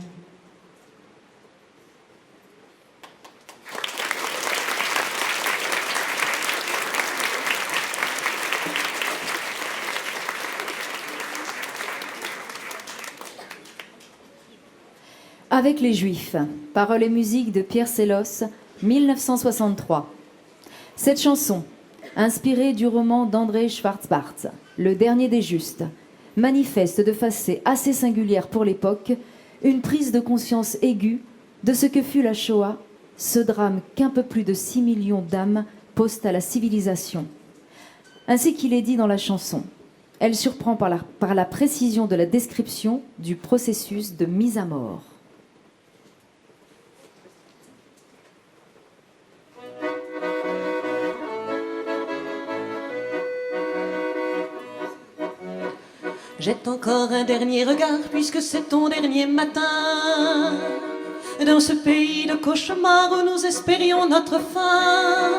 Avec les Juifs, paroles et musique de Pierre Sellos, 1963. Cette chanson, inspirée du roman d'André Schwarzbart, Le Dernier des Justes, manifeste de façon assez singulière pour l'époque une prise de conscience aiguë de ce que fut la Shoah, ce drame qu'un peu plus de 6 millions d'âmes posent à la civilisation. Ainsi qu'il est dit dans la chanson, elle surprend par la précision de la description du processus de mise à mort. Jette encore un dernier regard, puisque c'est ton dernier matin. Dans ce pays de cauchemars où nous espérions notre fin,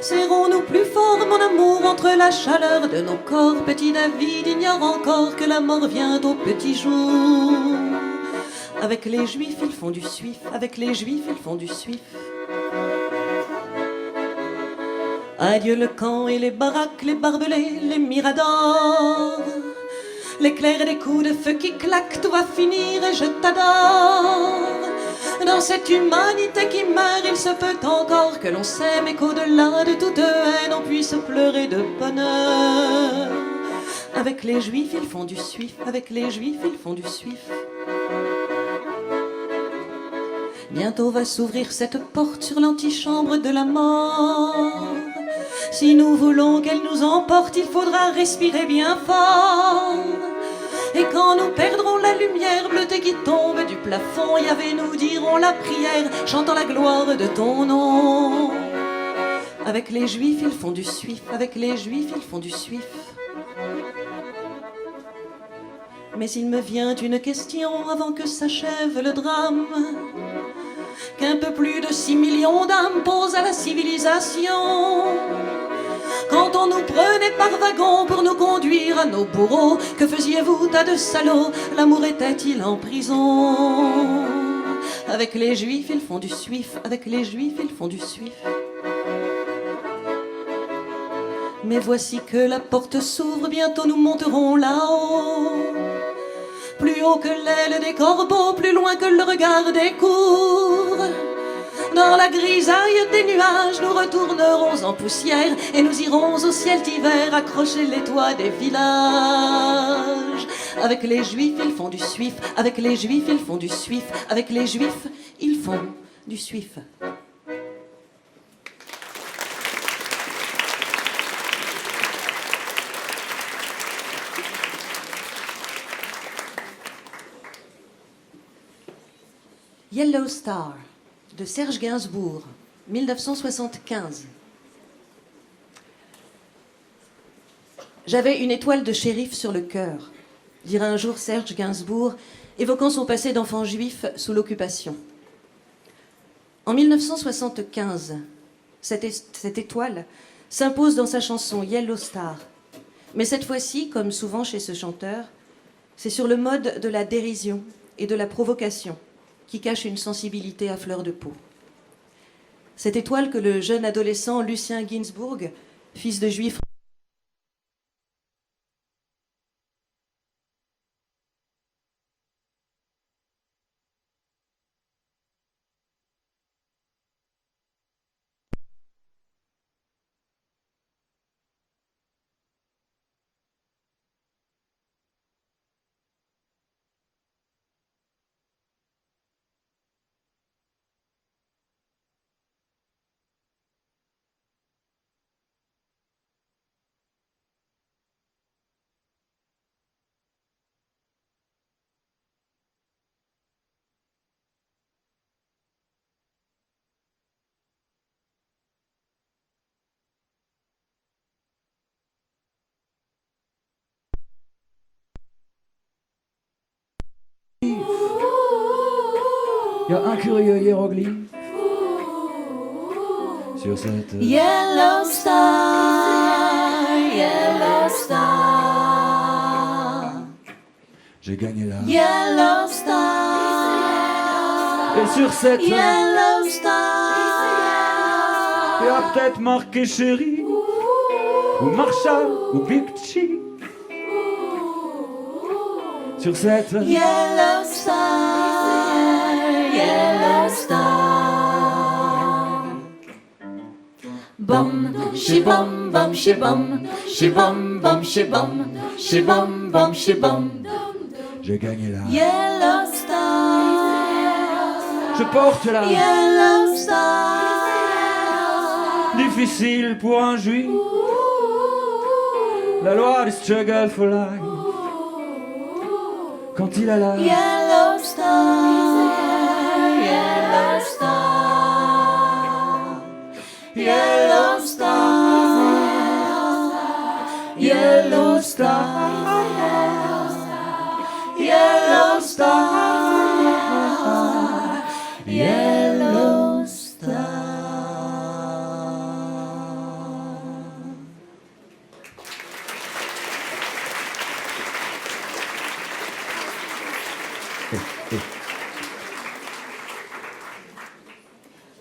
serrons-nous plus fort, mon amour, entre la chaleur de nos corps. Petit David ignore encore que la mort vient au petit jour. Avec les Juifs, ils font du suif. Avec les Juifs, ils font du suif. Adieu le camp et les baraques, les barbelés, les miradors. L'éclair des coups de feu qui claquent, tout va finir et je t'adore. Dans cette humanité qui meurt, il se peut encore que l'on s'aime et qu'au-delà de toute haine, on puisse pleurer de bonheur. Avec les Juifs, ils font du suif. Avec les Juifs, ils font du suif. Bientôt va s'ouvrir cette porte sur l'antichambre de la mort. Si nous voulons qu'elle nous emporte, il faudra respirer bien fort. Et quand nous perdrons la lumière bleutée qui tombe du plafond, Yahvé, nous dirons la prière, chantant la gloire de ton nom. Avec les Juifs, ils font du suif. Avec les Juifs, ils font du suif. Mais il me vient une question avant que s'achève le drame, qu'un peu plus de 6 millions d'âmes posent à la civilisation. Quand on nous prenait par wagon pour nous conduire à nos bourreaux, que faisiez-vous, tas de salauds? L'amour était-il en prison? Avec les Juifs, ils font du suif. Avec les Juifs, ils font du suif. Mais voici que la porte s'ouvre, bientôt nous monterons là-haut. Plus haut que l'aile des corbeaux, plus loin que le regard des cours. Dans la grisaille des nuages, nous retournerons en poussière et nous irons au ciel d'hiver accrocher les toits des villages. Avec les Juifs, ils font du suif. Avec les Juifs, ils font du suif. Avec les Juifs, ils font du suif. Yellow Star de Serge Gainsbourg, 1975. J'avais une étoile de shérif sur le cœur, dira un jour Serge Gainsbourg, évoquant son passé d'enfant juif sous l'occupation. En 1975, cette étoile s'impose dans sa chanson Yellow Star. Mais cette fois-ci, comme souvent chez ce chanteur, c'est sur le mode de la dérision et de la provocation qui cache une sensibilité à fleur de peau. Cette étoile que le jeune adolescent Lucien Gainsbourg, fils de juif, Il y a un curieux hiéroglyphe sur cette Yellow Star, Yellow Star. J'ai gagné la Yellow Star. Et sur cette Yellow Star. il y a peut-être marqué Chéri ou Marshall ou Big Chick. Sur cette Yellow Star. Yellow Star. Bum, she bum, bum, she bum, she bum, bum, she bum, she bum, bum, she bum. j'ai gagné la Yellow Star. Je porte la Yellow Star. difficile pour un juif. La loi du struggle for life. Quand il a la Yellow Star. Yellow Star. Yellow Star. Yellow Star. Yellow Star. Yellow Star.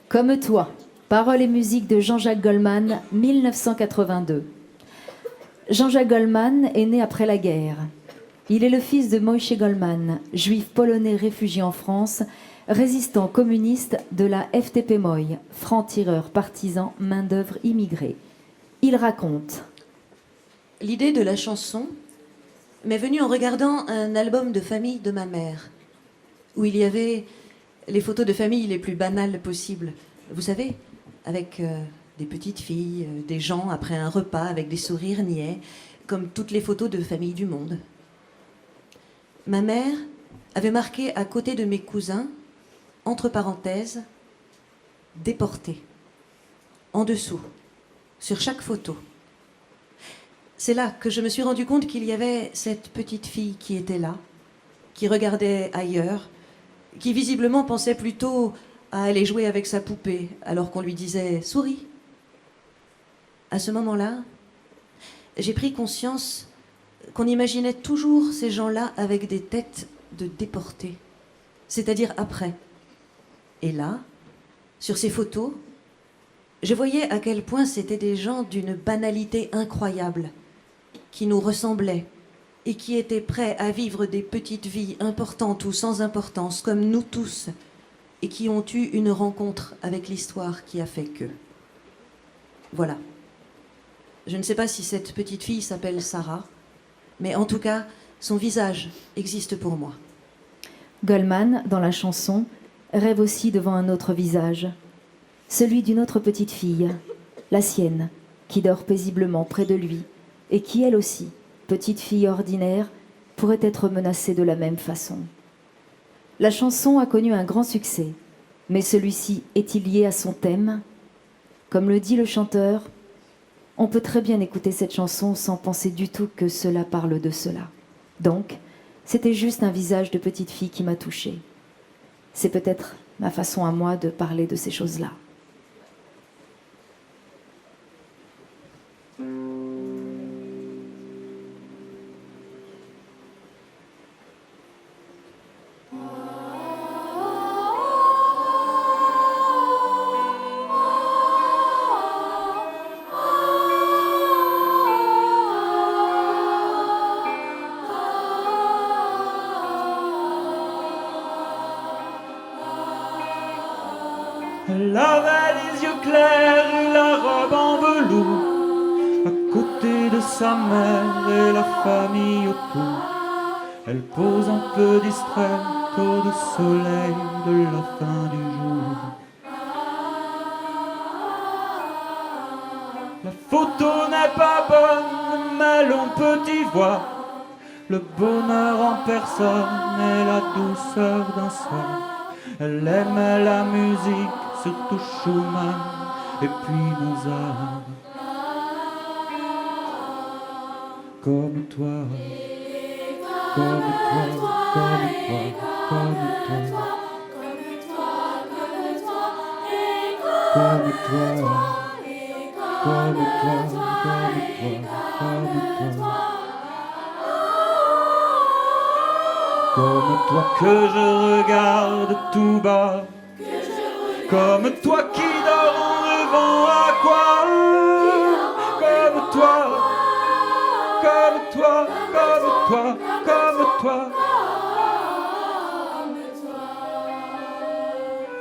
Comme toi, paroles et musique de Jean-Jacques Goldman, 1982. Jean-Jacques Goldman est né après la guerre. Il est le fils de Moïse Goldman, juif polonais réfugié en France, résistant communiste de la FTP Moy, franc-tireur partisan main-d'œuvre immigrée. Il raconte. L'idée de la chanson m'est venue en regardant un album de famille de ma mère, où il y avait les photos de famille les plus banales possibles. Vous savez, avec des petites filles, des gens après un repas avec des sourires niais, comme toutes les photos de famille du monde. Ma mère avait marqué à côté de mes cousins, entre parenthèses, déportés, en dessous, sur chaque photo. C'est là que je me suis rendu compte qu'il y avait cette petite fille qui était là, qui regardait ailleurs, qui visiblement pensait plutôt à aller jouer avec sa poupée, alors qu'on lui disait « souris ». À ce moment-là, j'ai pris conscience qu'on imaginait toujours ces gens-là avec des têtes de déportés, c'est-à-dire après. Et là, sur ces photos, je voyais à quel point c'étaient des gens d'une banalité incroyable, qui nous ressemblaient et qui étaient prêts à vivre des petites vies importantes ou sans importance, comme nous tous, et qui ont eu une rencontre avec l'histoire qui a fait que. Voilà. Je ne sais pas si cette petite fille s'appelle Sarah, mais en tout cas, son visage existe pour moi. Goldman, dans la chanson, rêve aussi devant un autre visage, celui d'une autre petite fille, la sienne, qui dort paisiblement près de lui et qui, elle aussi, petite fille ordinaire, pourrait être menacée de la même façon. La chanson a connu un grand succès, mais celui-ci est-il lié à son thème ? Comme le dit le chanteur, on peut très bien écouter cette chanson sans penser du tout que cela parle de cela. Donc, c'était juste un visage de petite fille qui m'a touchée. C'est peut-être ma façon à moi de parler de ces choses-là. Elle avait les yeux clairs et la robe en velours, à côté de sa mère et la famille autour. Elle pose un peu distraite au soleil de la fin du jour. La photo n'est pas bonne, mais l'on peut y voir le bonheur en personne et la douceur d'un soir. Elle aimait la musique, surtout Schumann et puis Mozart. Comme toi, comme toi, comme toi, comme toi, comme toi, comme toi, comme toi, comme toi. Comme toi que je regarde tout bas, comme toi qui dors en rêvant à quoi? Comme toi, comme toi, comme toi, comme toi.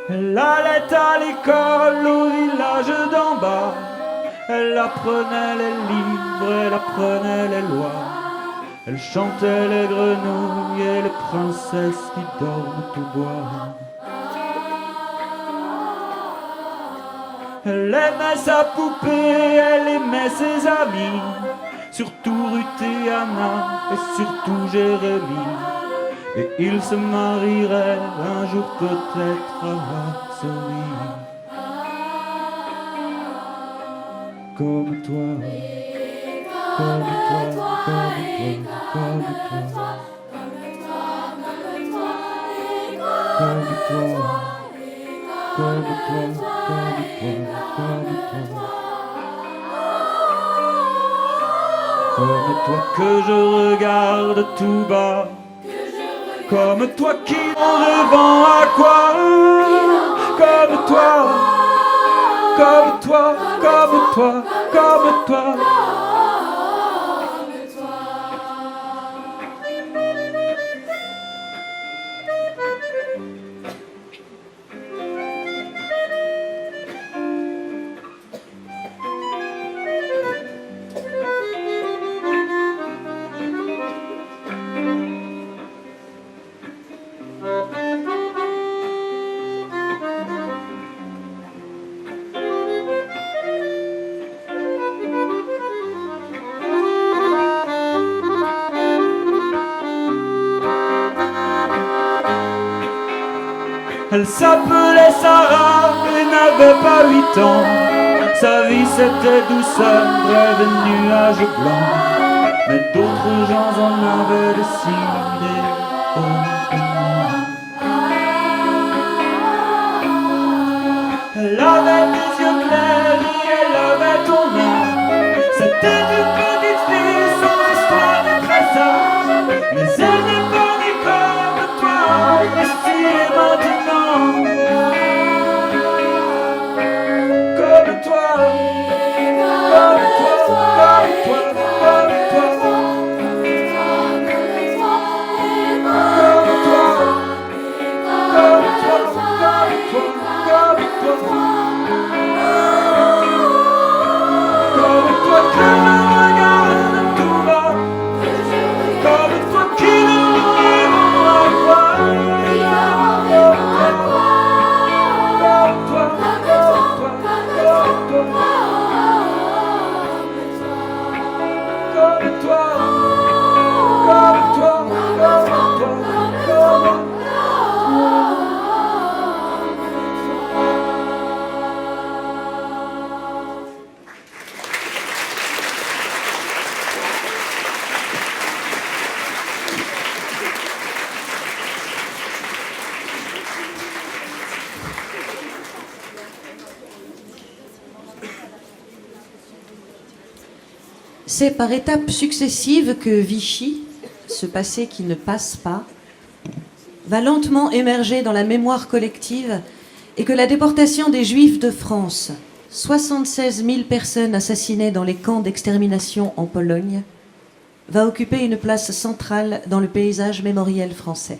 Elle allait à l'école au village d'en bas. Elle apprenait les livres, elle apprenait les lois. Elle chantait les grenouilles et les princesses qui dorment au bois. Elle aimait sa poupée, elle aimait ses amis, surtout Ruth et Anna et surtout Jérémie. Et ils se marieraient un jour peut-être à Varsovie. Comme toi, comme toi, comme toi, comme toi, comme toi, comme toi, comme toi que je regarde tout bas, comme toi qui en rêvant à quoi? Comme toi, comme toi, comme toi, comme toi. Elle s'appelait Sarah et n'avait pas 8 ans. Sa vie c'était douceur, rêve et nuages blancs. Mais d'autres gens en avaient décidé autrement. Elle avait des yeux clairs et elle avait ton âme. C'était une petite fille sans histoire et très sage. Mais elle n'est pas née comme toi, ici et maintenant. Comme toi, comme toi, comme toi, comme toi. C'est par étapes successives que Vichy, ce passé qui ne passe pas, va lentement émerger dans la mémoire collective et que la déportation des Juifs de France, 76 000 personnes assassinées dans les camps d'extermination en Pologne, va occuper une place centrale dans le paysage mémoriel français.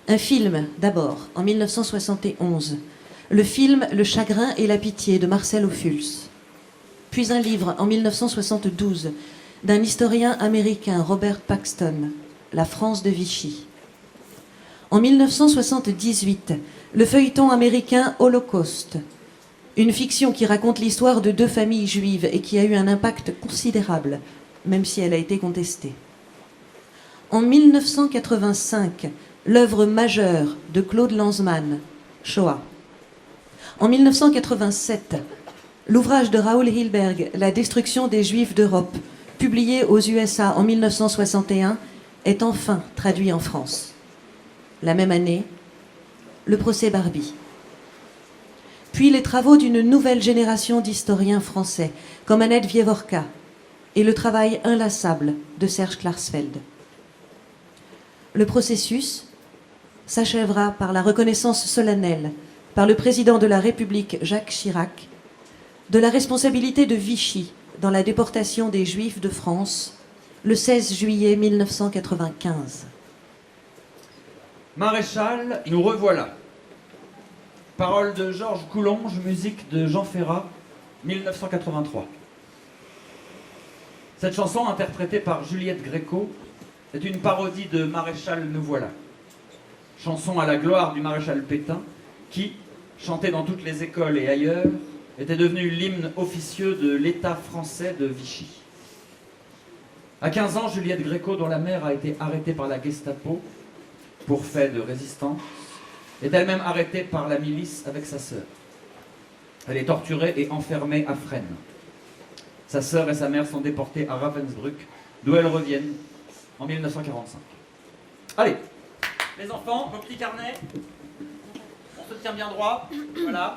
Un film, d'abord, en 1971, le film Le chagrin et la pitié de Marcel Ophuls. Puis un livre en 1972 d'un historien américain, Robert Paxton, La France de Vichy. En 1978, le feuilleton américain Holocauste, une fiction qui raconte l'histoire de 2 familles juives et qui a eu un impact considérable, même si elle a été contestée. En 1985, l'œuvre majeure de Claude Lanzmann, Shoah. En 1987, l'ouvrage de Raoul Hilberg, La destruction des Juifs d'Europe, publié aux USA en 1961, est enfin traduit en France. La même année, le procès Barbie. Puis les travaux d'une nouvelle génération d'historiens français, comme Annette Wieworka, et le travail inlassable de Serge Klarsfeld. Le processus s'achèvera par la reconnaissance solennelle par le président de la République Jacques Chirac de la responsabilité de Vichy dans la déportation des Juifs de France le 16 juillet 1995. Maréchal, nous revoilà. Paroles de Georges Coulonge, musique de Jean Ferrat, 1983. Cette chanson, interprétée par Juliette Gréco, est une parodie de Maréchal, nous voilà. Chanson à la gloire du maréchal Pétain, qui, chantée dans toutes les écoles et ailleurs, était devenu l'hymne officieux de l'État français de Vichy. À 15 ans, Juliette Gréco, dont la mère a été arrêtée par la Gestapo pour fait de résistance, est elle-même arrêtée par la milice avec sa sœur. Elle est torturée et enfermée à Fresnes. Sa sœur et sa mère sont déportées à Ravensbrück, d'où elles reviennent en 1945. Allez, les enfants, vos petits carnets, on se tient bien droit, voilà.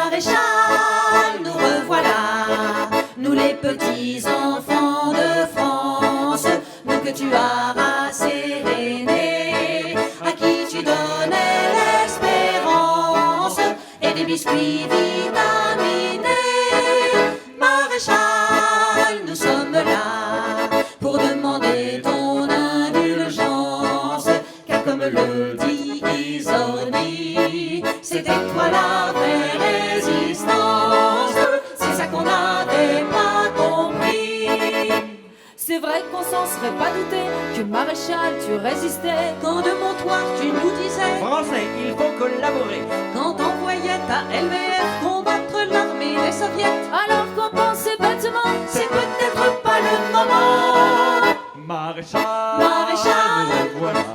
Maréchal, nous revoilà, nous les petits enfants de France, nous que tu as rassérénés, à qui tu donnais l'espérance et des biscuits vitaminés. Maréchal, nous sommes là pour demander ton indulgence, car comme le dit Isorni, c'était toi la vraie résistance, c'est ça qu'on n'avait pas compris. C'est vrai qu'on s'en serait pas douté, que maréchal tu résistais. Quand de Montoire tu nous disais Français, il faut collaborer. Quand t'envoyais ta LVF combattre l'armée des soviets, Alors qu'on pensait bêtement, c'est peut-être pas le moment. Maréchal, Maréchal,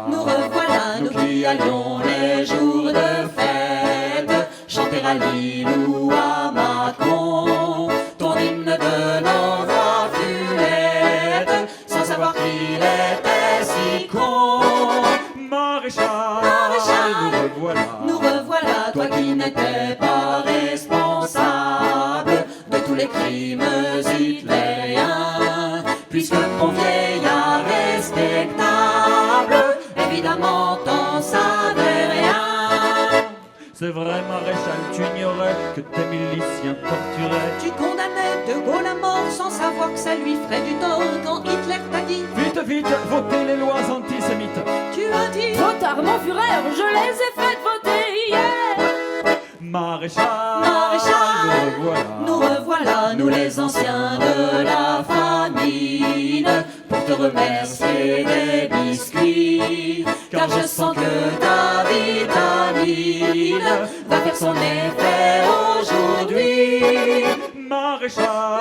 nous revoilà, nous qui allions les jours de fête chanter à Lille ou à Mâcon ton hymne de nos voix fluettes, sans savoir qu'il était si con. Maréchal, Nous revoilà, toi qui n'étais pas responsable de tous les crimes hitlériens, puisque ton vieillard respectable, évidemment t'en savais rien. c'est vrai Maréchal, tu ignorais que tes miliciens torturaient. Tu condamnais De Gaulle à mort sans savoir que ça lui ferait du tort quand Hitler t'a dit Vite, vite, votez les lois antisémites. Tu as dit trop tard mon Führer, je les ai faites voter hier. Maréchal, nous revoilà, nous les anciens de la famine, pour te remercier des biscuits, car je sens que ta vitamine va faire son effet aujourd'hui. Maréchal,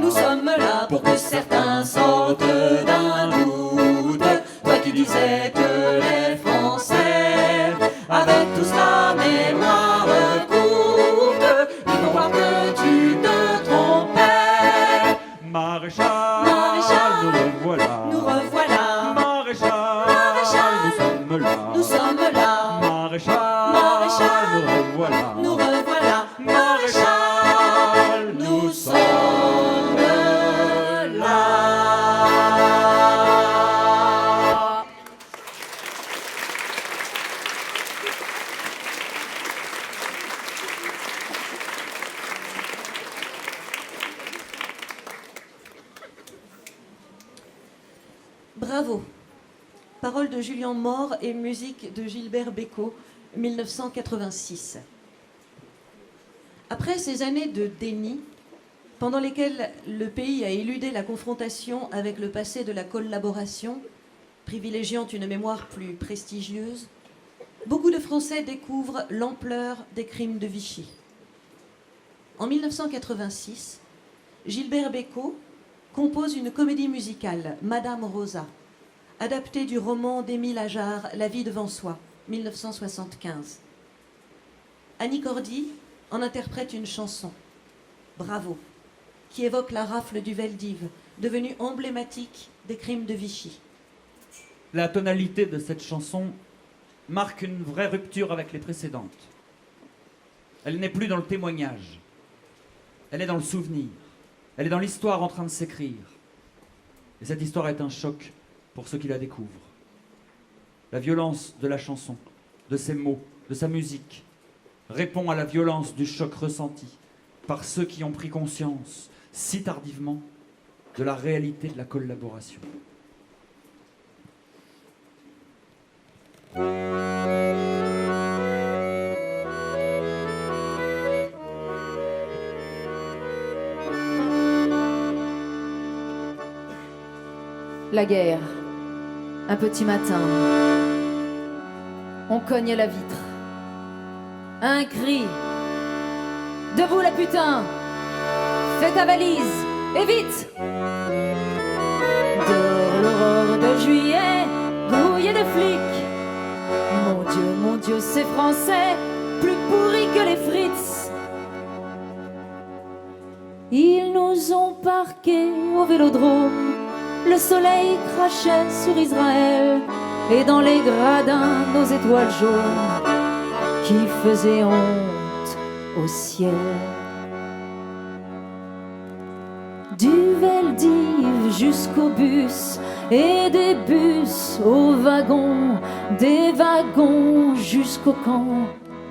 nous sommes là pour que certains sortent d'un doute. Toi qui disais que les Français avaient tous la mémoire courte, ils vont voir que tu te trompais. Maréchal, Nous revoilà. Maréchal, nous sommes là. Maréchal, nous revoilà. Nous revoilà. Maréchal, nous sommes là. Bravo. Paroles de Julien Mort et musique de Gilbert Bécaud, 1986. Après ces années de déni, pendant lesquelles le pays a éludé la confrontation avec le passé de la collaboration, privilégiant une mémoire plus prestigieuse, beaucoup de Français découvrent l'ampleur des crimes de Vichy. En 1986, Gilbert Bécaud compose une comédie musicale, Madame Rosa, adaptée du roman d'Émile Ajar, La vie devant soi, 1975. Annie Cordy en interprète une chanson, Bravo, qui évoque la rafle du Veldiv, devenue emblématique des crimes de Vichy. La tonalité de cette chanson marque une vraie rupture avec les précédentes. Elle n'est plus dans le témoignage. Elle est dans le souvenir. Elle est dans l'histoire en train de s'écrire. Et cette histoire est un choc pour ceux qui la découvrent. La violence de la chanson, de ses mots, de sa musique, répond à la violence du choc ressenti par ceux qui ont pris conscience, si tardivement, de la réalité de la collaboration. La guerre. Un petit matin. On cogne à la vitre. Un cri. Debout la putain. Fais ta valise. Et vite. Dehors l'aurore de juillet. Grouillé des flics. Mon Dieu, c'est français. Plus pourri que les Fritz. Ils nous ont parqués au vélodrome. Le soleil crachait sur Israël et dans les gradins nos étoiles jaunes qui faisaient honte au ciel. Du Veldiv jusqu'au bus et des bus aux wagons, des wagons jusqu'au camp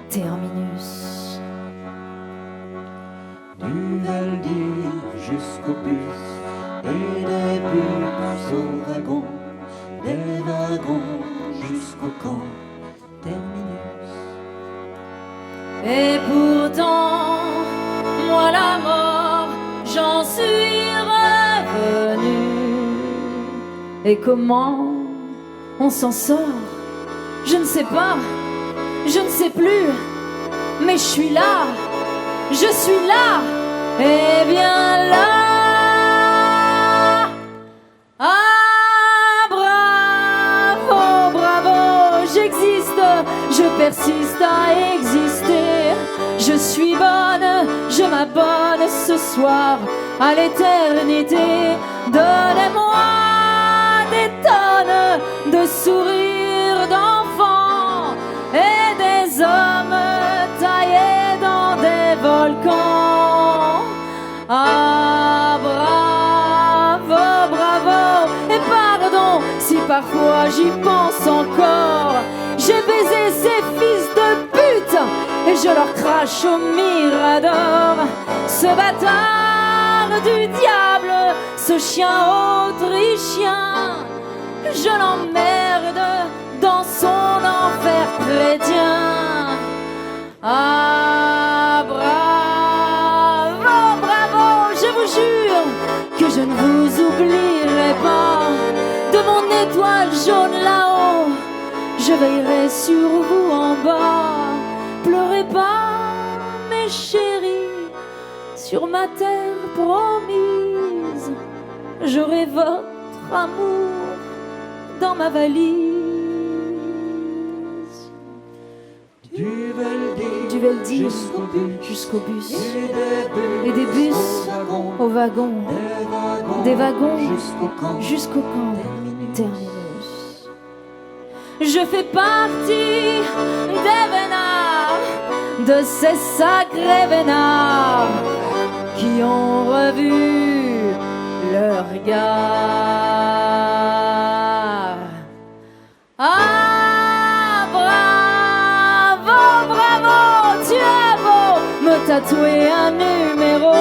terminus. Du Veldiv jusqu'au bus et des bus aux wagons, des wagons jusqu'au camp terminus. Et pourtant, moi la mort, j'en suis revenu. Et comment on s'en sort? Je ne sais pas, je ne sais plus, mais je suis là, je suis là, et bien là. Ah bravo, bravo, j'existe, je persiste à exister. Je suis bonne, je m'abonne ce soir à l'éternité. Donnez-moi des tonnes de sourires d'enfants et des hommes taillés dans des volcans. Ah bravo, bravo, et pardon si parfois j'y pense encore. J'ai baisé ces fils de pute et je leur crache au mirador. Ce bâtard du diable, ce chien autrichien, je l'emmerde dans son enfer chrétien. Ah bravo, bravo, je vous jure que je ne vous oublierai pas. De mon étoile jaune là-haut, je veillerai sur vous en bas. Pleurez pas, mes chéris, sur ma terre promise, j'aurai votre amour dans ma valise. Du Veldiv jusqu'au bus et des bus au wagon, des wagons jusqu'au camp terminus. Je fais partie des vénards, de ces sacrés vénards qui ont revu leur regard. Ah bravo, bravo, tu as beau me tatouer un numéro,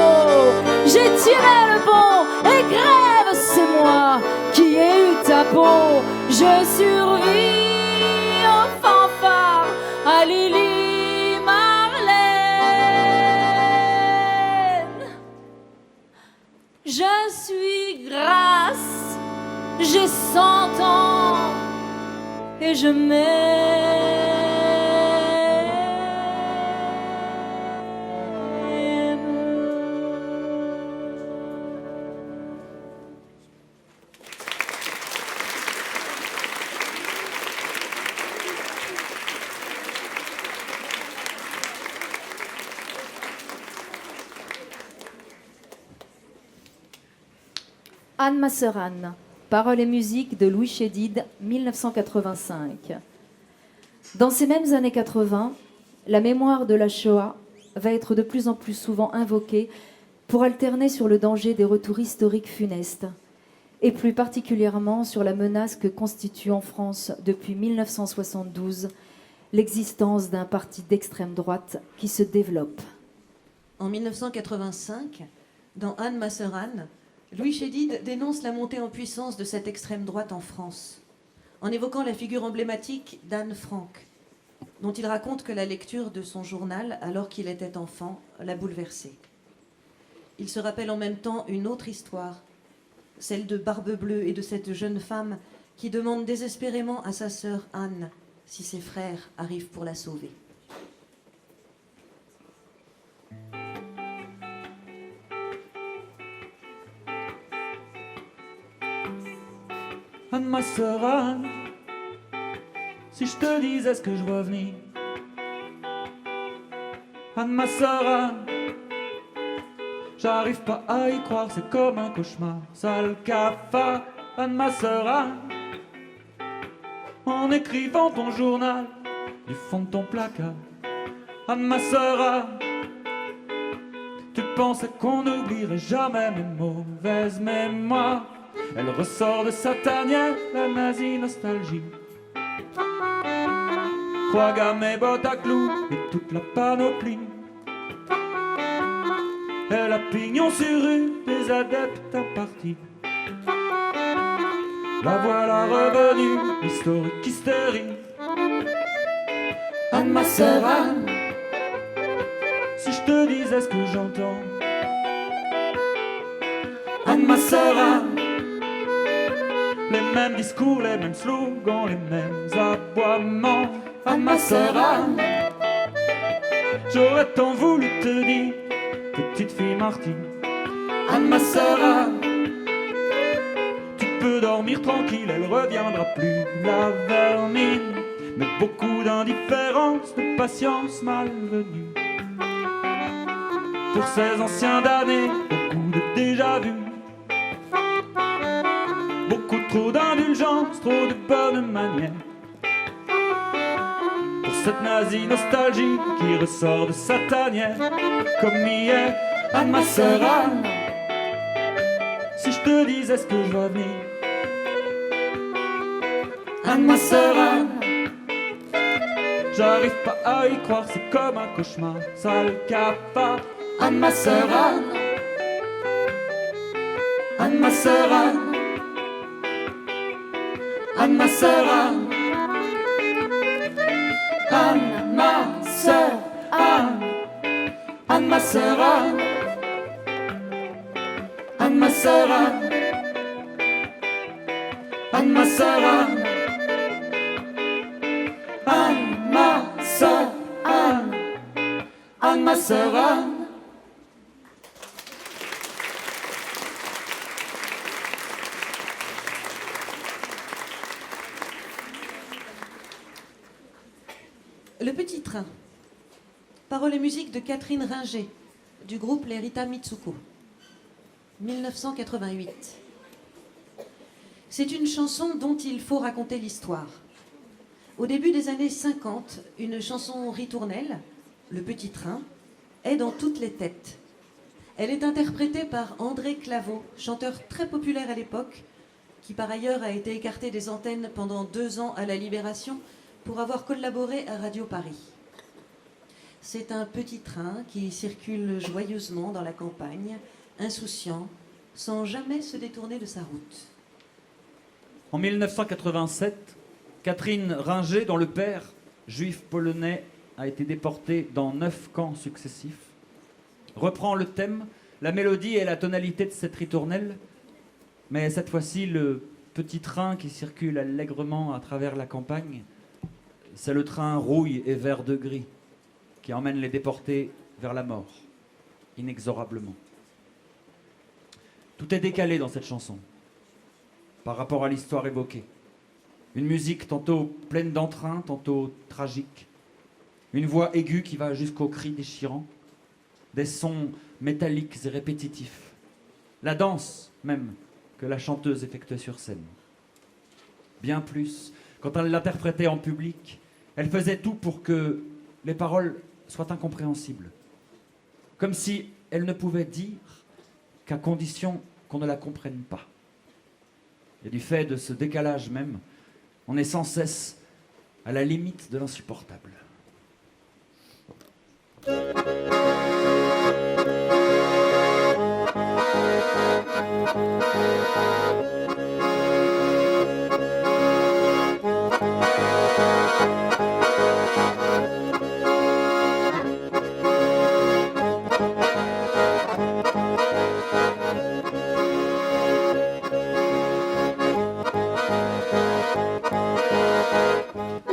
j'ai tiré le bon et grève, c'est moi qui ai eu ta peau. Je survis au fanfare à Lily Marlène. Je suis grasse, j'ai 100 ans et je m'aime. Anne Masseran, paroles et musique de Louis Chédid, 1985. Dans ces mêmes années 80, la mémoire de la Shoah va être de plus en plus souvent invoqué pour alterner sur le danger des retours historiques funestes, et plus particulièrement sur la menace que constitue en France depuis 1972 l'existence d'un parti d'extrême droite qui se développe. En 1985, dans Anne, ma sœur Anne, Louis Chédid dénonce la montée en puissance de cette extrême droite en France, en évoquant la figure emblématique d'Anne Frank, dont il raconte que la lecture de son journal, alors qu'il était enfant, l'a bouleversé. Il se rappelle en même temps une autre histoire, celle de Barbe Bleue et de cette jeune femme qui demande désespérément à sa sœur Anne si ses frères arrivent pour la sauver. Anne, ma sœur Anne, si je te disais ce que je vois venir. Anne, ma sœur Anne, j'arrive pas à y croire, c'est comme un cauchemar. Sale cafard, Anne, ma sœur Anne, en écrivant ton journal du fond de ton placard. Anne, ma sœur Anne, tu pensais qu'on n'oublierait jamais mes mauvaises mémoires. Elle ressort de sa tanière, la nazie nostalgie. 3 gammes et bottes à clous et toute la panoplie. Elle a pignon sur rue, des adeptes à partie. La voilà revenue, historique hystérie. Anne, ma sœur Anne, si je te disais ce que j'entends. Anne, ma sœur Anne, les mêmes discours, les mêmes slogans, les mêmes aboiements. Anne, ma sœur Anne, j'aurais tant voulu te dire, petite fille Martine. Anne, ma sœur Anne, tu peux dormir tranquille, elle reviendra plus la vermine. Mais beaucoup d'indifférence, de patience malvenue. Pour ces anciens damnés, beaucoup de déjà-vu. Beaucoup trop d'indulgence, trop de bonnes manières. Pour cette nazie nostalgie qui ressort de sa tanière, comme hier. Anne, ma sœur Anne, si je te disais ce que je vois venir. Anne, ma sœur Anne, j'arrive pas à y croire, c'est comme un cauchemar. Sale cafard, Anne, ma sœur Anne, Anne, ma sœur Anne, Anne, ma sœur Anne, Anne, ma sœur Anne, Anne, ma sœur Anne, Anne, ma sœur Anne, Anne, ma sœur Anne, Anne, ma sœur Anne, Anne, ma sœur Anne. Le Petit Train. Paroles et musique de Catherine Ringer, du groupe Les Rita Mitsuko. 1988. C'est une chanson dont il faut raconter l'histoire. Au début des années 50, une chanson ritournelle, Le Petit Train, est dans toutes les têtes. Elle est interprétée par André Claveau, chanteur très populaire à l'époque, qui par ailleurs a été écarté des antennes pendant 2 ans à la Libération pour avoir collaboré à Radio Paris. C'est un petit train qui circule joyeusement dans la campagne, insouciant, sans jamais se détourner de sa route. En 1987, Catherine Ringer, dont le père, juif polonais, a été déporté dans 9 camps successifs, reprend le thème, la mélodie et la tonalité de cette ritournelle, mais cette fois-ci, le petit train qui circule allègrement à travers la campagne, c'est le train rouille et vert de gris qui emmène les déportés vers la mort, inexorablement. Tout est décalé dans cette chanson, par rapport à l'histoire évoquée. Une musique tantôt pleine d'entrain, tantôt tragique. Une voix aiguë qui va jusqu'aux cris déchirants. Des sons métalliques et répétitifs. La danse, même, que la chanteuse effectuait sur scène. Bien plus, quand elle l'interprétait en public, elle faisait tout pour que les paroles soient incompréhensibles, comme si elle ne pouvait dire qu'à condition qu'on ne la comprenne pas. Et du fait de ce décalage même, on est sans cesse à la limite de l'insupportable.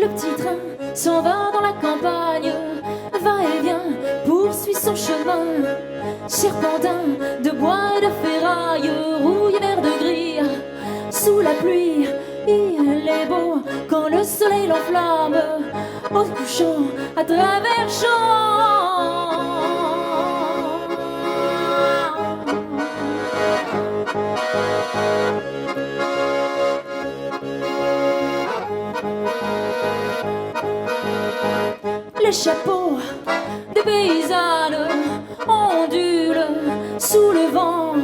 Le petit train s'en va dans la campagne, va et vient, poursuit son chemin. Serpentin de bois et de ferraille, rouille vert de gris, sous la pluie, il est beau quand le soleil l'enflamme, au couchant à travers champs. Les chapeaux des paysannes ondulent sous le vent.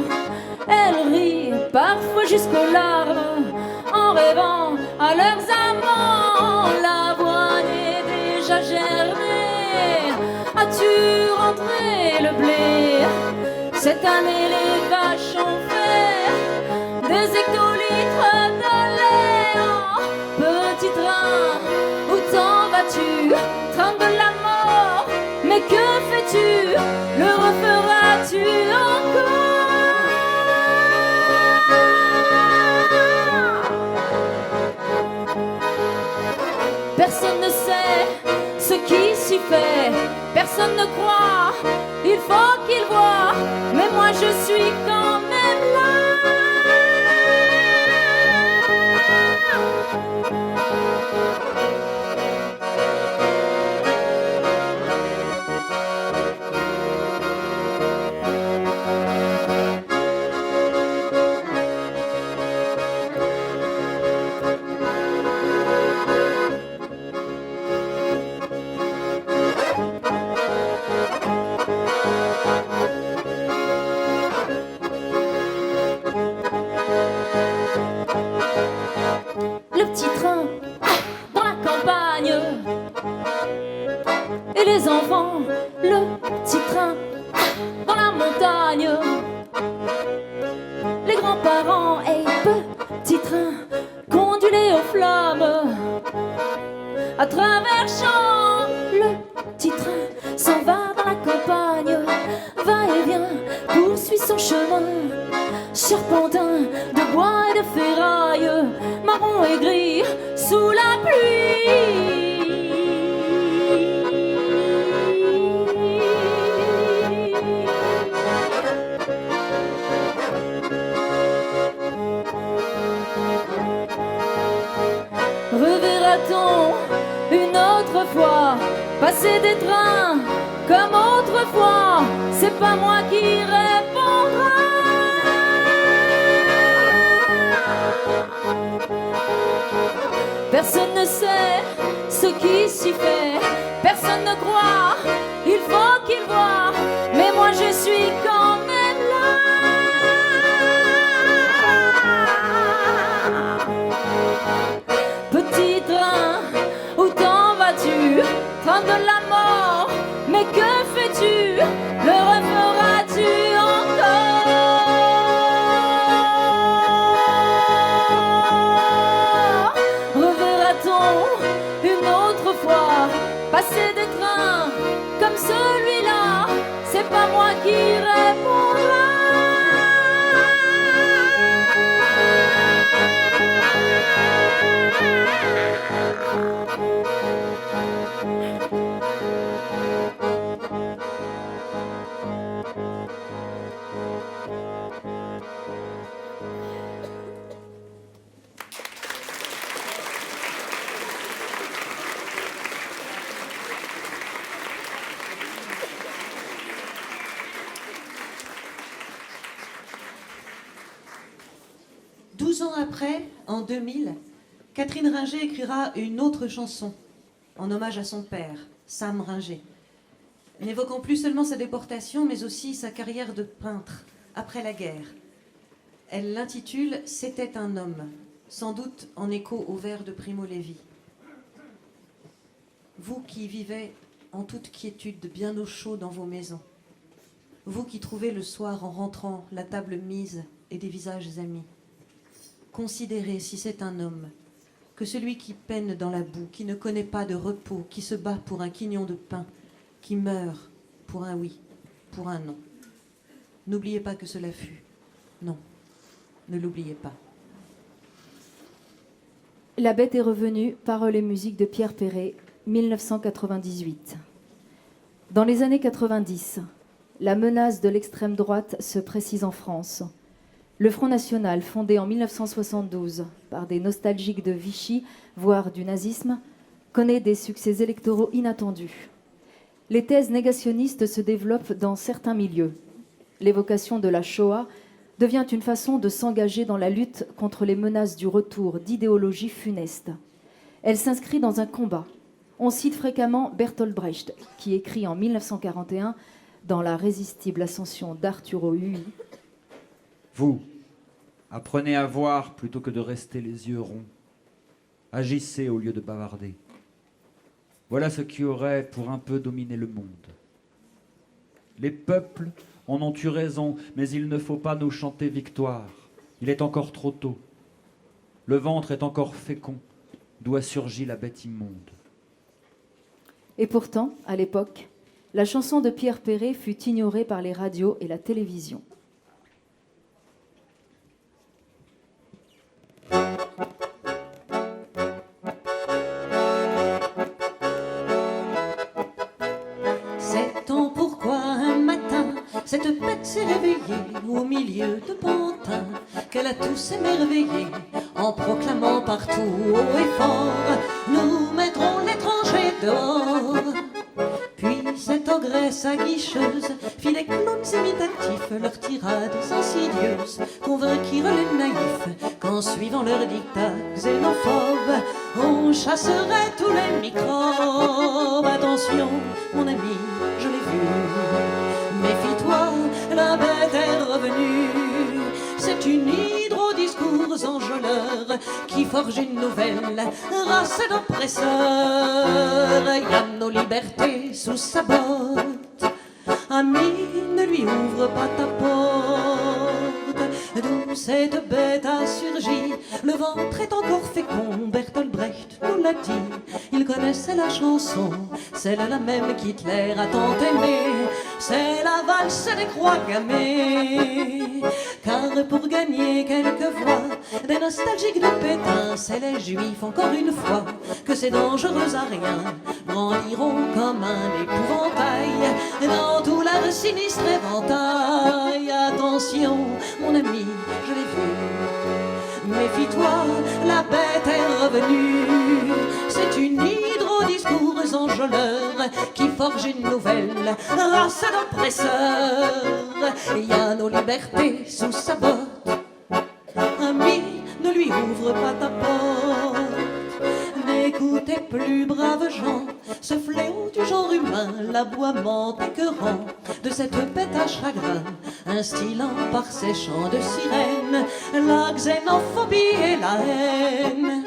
Elles rient parfois jusqu'aux larmes en rêvant à leurs amants. L'avoine est déjà germée. As-tu rentré le blé? Cette année les vaches ont fait des hectolitres de lait. Oh, petit train, où t'en vas-tu? Train de la mort, mais que fais-tu? Le referas-tu encore? Personne ne sait ce qui s'y fait, personne ne croit, il faut qu'il voie, mais moi je suis quand même là. Le petit train dans la campagne et les enfants, le petit train dans la montagne, les grands-parents et petit train condulé aux flammes à travers champs. Le petit train s'en va dans la campagne, va et vient, poursuit son chemin. Serpentin de bois et de ferraille, marron et gris sous la pluie. Reverra-t-on une autre fois passer des trains comme autrefois? C'est pas moi qui répondra. Personne ne sait ce qui s'y fait, personne ne croit, il faut qu'il voie, mais moi je suis quand même là. Petit train, où t'en vas-tu? Train de la mort, mais que fais-tu? Le referas-tu encore? Une autre fois passer des trains comme celui-là? C'est pas moi qui répondra. Après, en 2000, Catherine Ringer écrira une autre chanson en hommage à son père, Sam Ringer. n'évoquant plus seulement sa déportation, mais aussi sa carrière de peintre après la guerre. Elle l'intitule « C'était un homme », sans doute en écho au vers de Primo Levi. Vous qui vivez en toute quiétude, bien au chaud dans vos maisons, vous qui trouvez le soir en rentrant la table mise et des visages amis, considérez si c'est un homme, que celui qui peine dans la boue, qui ne connaît pas de repos, qui se bat pour un quignon de pain, qui meurt pour un oui, pour un non. N'oubliez pas que cela fut. Non, ne l'oubliez pas. La bête est revenue, paroles et musique de Pierre Perret, 1998. Dans les années 90, la menace de l'extrême droite se précise en France. Le Front National, fondé en 1972 par des nostalgiques de Vichy, voire du nazisme, connaît des succès électoraux inattendus. Les thèses négationnistes se développent dans certains milieux. L'évocation de la Shoah devient une façon de s'engager dans la lutte contre les menaces du retour d'idéologies funestes. Elle s'inscrit dans un combat. On cite fréquemment Bertolt Brecht, qui écrit en 1941 dans La résistible ascension d'Arturo Ui. Vous, apprenez à voir plutôt que de rester les yeux ronds. Agissez au lieu de bavarder. Voilà ce qui aurait pour un peu dominé le monde. Les peuples en ont eu raison, mais il ne faut pas nous chanter victoire. Il est encore trop tôt. Le ventre est encore fécond, d'où a surgi la bête immonde. Et pourtant, à l'époque, la chanson de Pierre Perret fut ignorée par les radios et la télévision. Sait-on pourquoi un matin, cette bête s'est réveillée au milieu de pantins, qu'elle a tous émerveillés en proclamant partout haut et fort: nous mettrons l'étranger dehors. Puis cette ogresse aguicheuse fit les clowns imitatifs, leurs tirades insidieuses convainquirent les naïfs qu'en suivant leurs dictats xénophobes, on chasserait tous les microbes. Attention, mon ami, je l'ai vu. Méfie-toi, la bête est revenue. C'est une hydre aux discours enjôleurs qui forge une nouvelle race d'oppresseurs. Y a nos libertés sous sa botte. Ami, ne lui ouvre pas ta porte. D'où cette bête a surgi, le ventre est encore fécond. Bertolt Brecht nous l'a dit, il connaissait la chanson, celle-là même qu'Hitler a tant aimée. C'est la valse des croix gammées. Car pour gagner quelques voix, des nostalgiques de Pétain, c'est les juifs encore une fois que c'est dangereux à rien, brandiront comme un épouvantail dans tout leur sinistre éventail. Attention, mon ami, je l'ai vu. Méfie-toi, la bête est revenue. C'est une hydre aux discours enjôleurs qui forge une nouvelle race d'oppresseurs. Il y a nos libertés sous sa botte. Ami, ne lui ouvre pas ta porte. N'écoutez plus, braves gens, ce fléau du genre humain, l'aboiement écœurant de cette bête à chagrin, instillant par ses chants de sirène la xénophobie et la haine.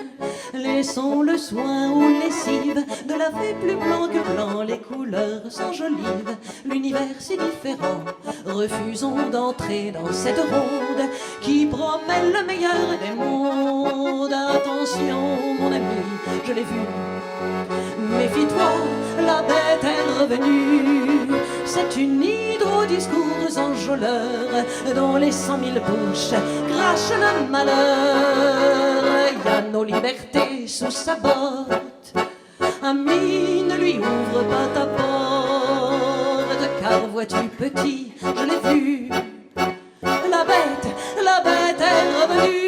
Laissons le soin aux lessives de laver plus blanc que blanc, les couleurs s'enjolivent, l'univers si différent. Refusons d'entrer dans cette ronde qui promet le meilleur des mondes. Attention, mon ami, je l'ai vu. Méfie-toi, la bête est revenue. C'est une hydre aux discours enjôleurs dont les 100 000 bouches crachent le malheur. Y a nos libertés sous sa botte. Ami, ne lui ouvre pas ta porte, car vois-tu petit, je l'ai vu. La bête est revenue.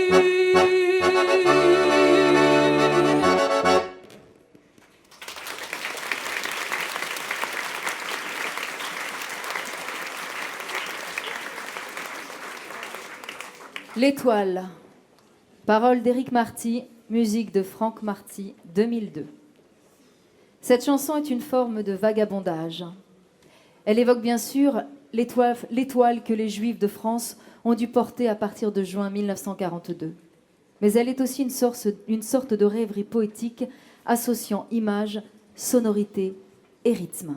L'étoile. Paroles d'Éric Marty, musique de Franck Marty, 2002. Cette chanson est une forme de vagabondage. Elle évoque bien sûr l'étoile que les Juifs de France ont dû porter à partir de juin 1942. Mais elle est aussi une sorte de rêverie poétique associant images, sonorités et rythme.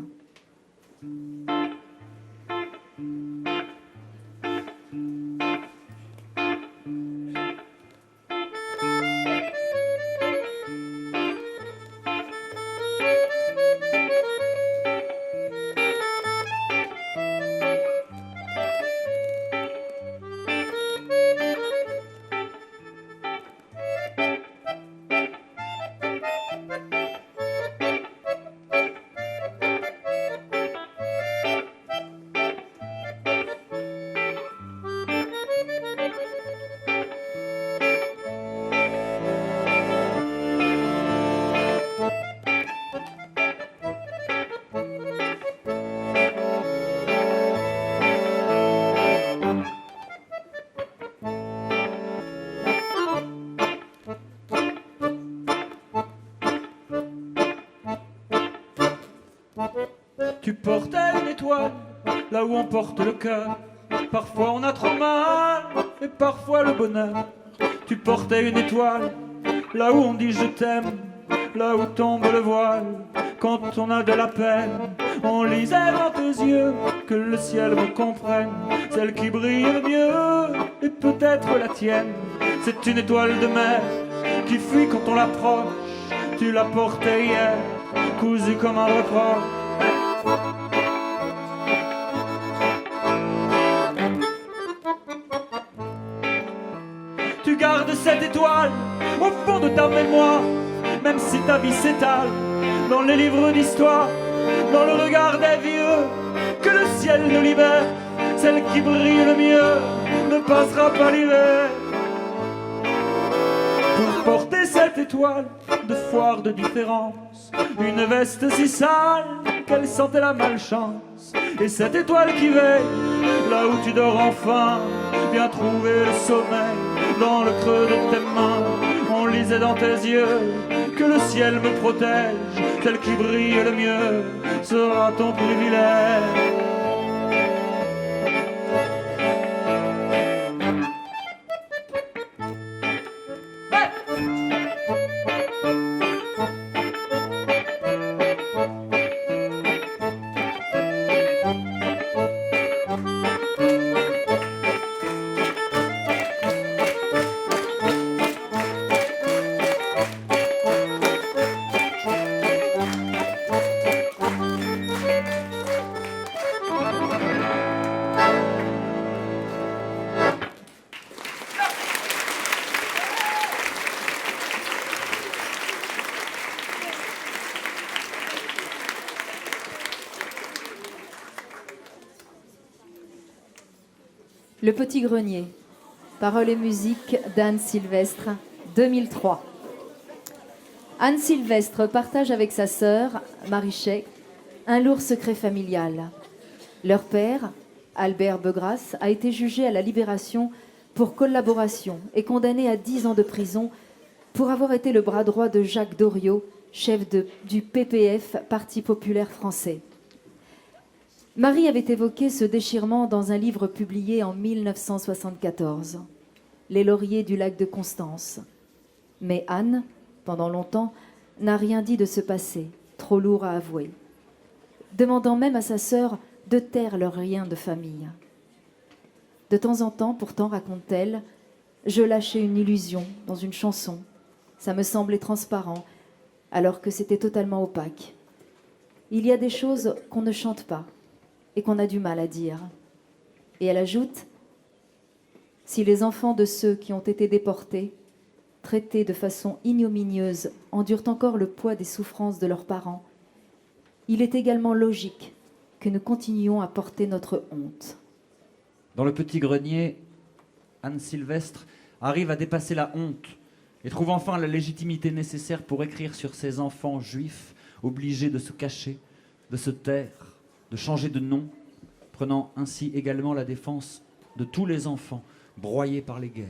Tu portais une étoile là où on porte le cœur. Parfois on a trop mal et parfois le bonheur. Tu portais une étoile là où on dit je t'aime, là où tombe le voile. Quand on a de la peine, on lisait dans tes yeux que le ciel me comprenne. Celle qui brille le mieux est peut-être la tienne. C'est une étoile de mer qui fuit quand on l'approche. Tu la portais hier, cousue comme un reproche. Tu gardes cette étoile au fond de ta mémoire, même si ta vie s'étale dans les livres d'histoire, dans le regard des vieux, que le ciel nous libère. Celle qui brille le mieux ne passera pas l'hiver. Pour porter cette étoile de foire de différence, une veste si sale qu'elle sentait la malchance. Et cette étoile qui veille là où tu dors enfin, viens trouver le sommeil dans le creux de tes mains. On lisait dans tes yeux que le ciel me protège. Celle qui brille le mieux sera ton privilège. Le Petit Grenier, paroles et musique d'Anne Sylvestre, 2003. Anne Sylvestre partage avec sa sœur, Marichet, un lourd secret familial. Leur père, Albert Begras, a été jugé à la Libération pour collaboration et condamné à 10 ans de prison pour avoir été le bras droit de Jacques Doriot, chef du PPF, Parti populaire français. Marie avait évoqué ce déchirement dans un livre publié en 1974, Les lauriers du lac de Constance. Mais Anne, pendant longtemps, n'a rien dit de ce passé, trop lourd à avouer, demandant même à sa sœur de taire leur lien de famille. De temps en temps, pourtant, raconte-t-elle, je lâchais une illusion dans une chanson. Ça me semblait transparent, alors que c'était totalement opaque. Il y a des choses qu'on ne chante pas et qu'on a du mal à dire. Et elle ajoute, si les enfants de ceux qui ont été déportés, traités de façon ignominieuse, endurent encore le poids des souffrances de leurs parents, il est également logique que nous continuions à porter notre honte. Dans Le Petit Grenier, Anne Sylvestre arrive à dépasser la honte et trouve enfin la légitimité nécessaire pour écrire sur ces enfants juifs obligés de se cacher, de se taire, de changer de nom, prenant ainsi également la défense de tous les enfants broyés par les guerres.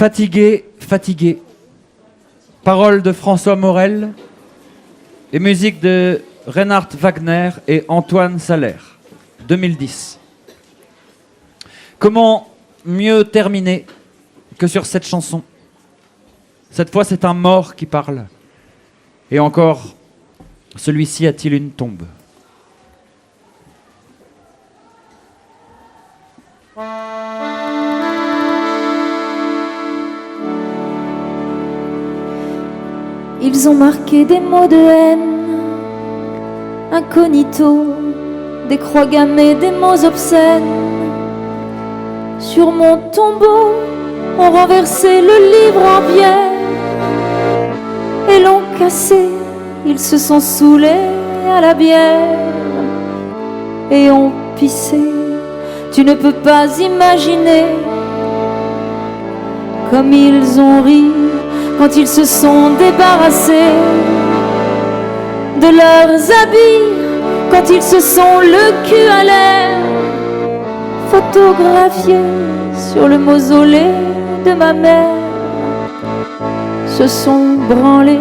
Fatigué, fatigué. Paroles de François Morel et musique de Reinhard Wagner et Antoine Salaire, 2010. Comment mieux terminer que sur cette chanson? Cette fois, c'est un mort qui parle. Et encore, celui-ci a-t-il une tombe? Ils ont marqué des mots de haine, incognito, des croix gammées, des mots obscènes. Sur mon tombeau, ont renversé le livre en bière et l'ont cassé. Ils se sont saoulés à la bière et ont pissé Tu ne peux pas imaginer comme ils ont ri quand ils se sont débarrassés de leurs habits, quand ils se sont le cul à l'air, photographiés sur le mausolée de ma mère, se sont branlés.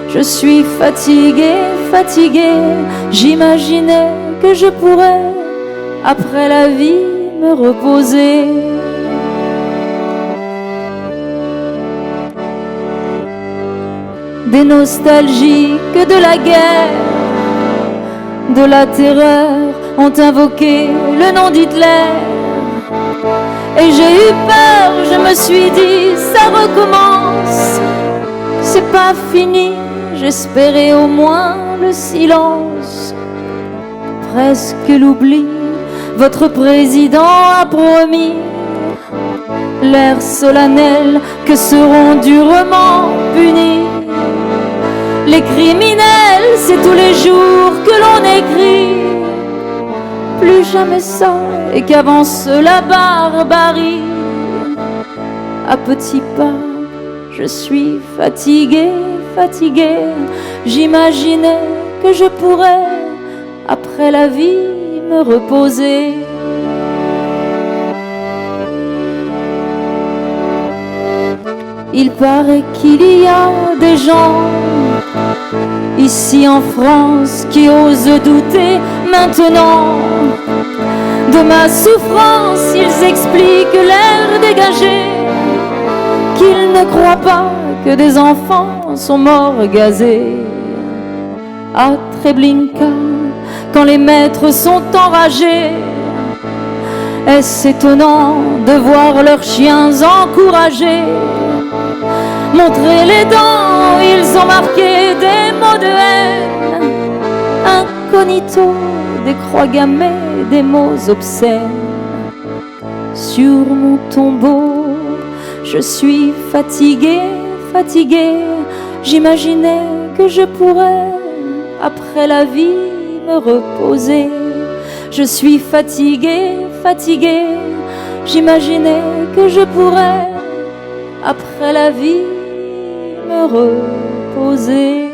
Je suis fatiguée, fatiguée, j'imaginais que je pourrais, après la vie, me reposer. Des nostalgiques de la guerre, de la terreur, ont invoqué le nom d'Hitler. Et j'ai eu peur, je me suis dit, ça recommence. C'est pas fini, j'espérais au moins le silence. Presque l'oubli, votre président a promis l'air solennel que seront durement punis les criminels. C'est tous les jours que l'on écrit plus jamais ça, et qu'avance la barbarie. À petits pas, je suis fatiguée, fatiguée. J'imaginais que je pourrais, après la vie, me reposer. Il paraît qu'il y a des gens ici en France qui osent douter maintenant de ma souffrance. Ils expliquent l'air dégagé, qu'ils ne croient pas que des enfants sont morts gazés. À Treblinka, quand les maîtres sont enragés, est-ce étonnant de voir leurs chiens encouragés montrer les dents? Ils ont marqué des mots de haine, incognito, des croix gammées, des mots obscènes. Sur mon tombeau, je suis fatiguée, fatiguée. J'imaginais que je pourrais, après la vie, me reposer. Je suis fatiguée, fatiguée. J'imaginais que je pourrais, après la vie, me reposer.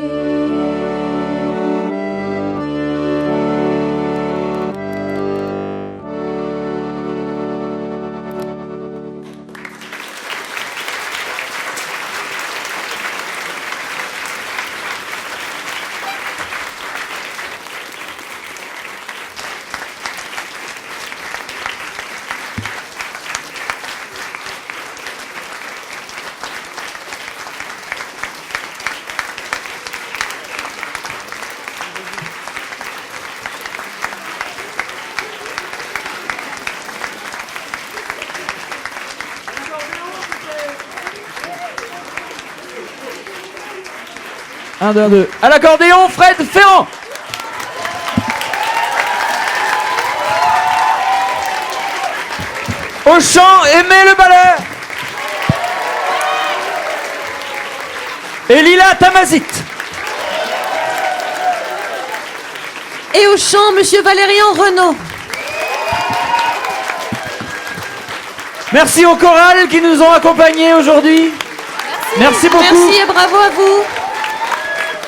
Un, deux, deux. À l'accordéon, Fred Ferrand. Au chant, Aimé Le Ballet. Et Lila Tamazit. Et au chant, Monsieur Valérian Renaud. Merci aux chorales qui nous ont accompagnés aujourd'hui. Merci beaucoup. Merci et bravo à vous.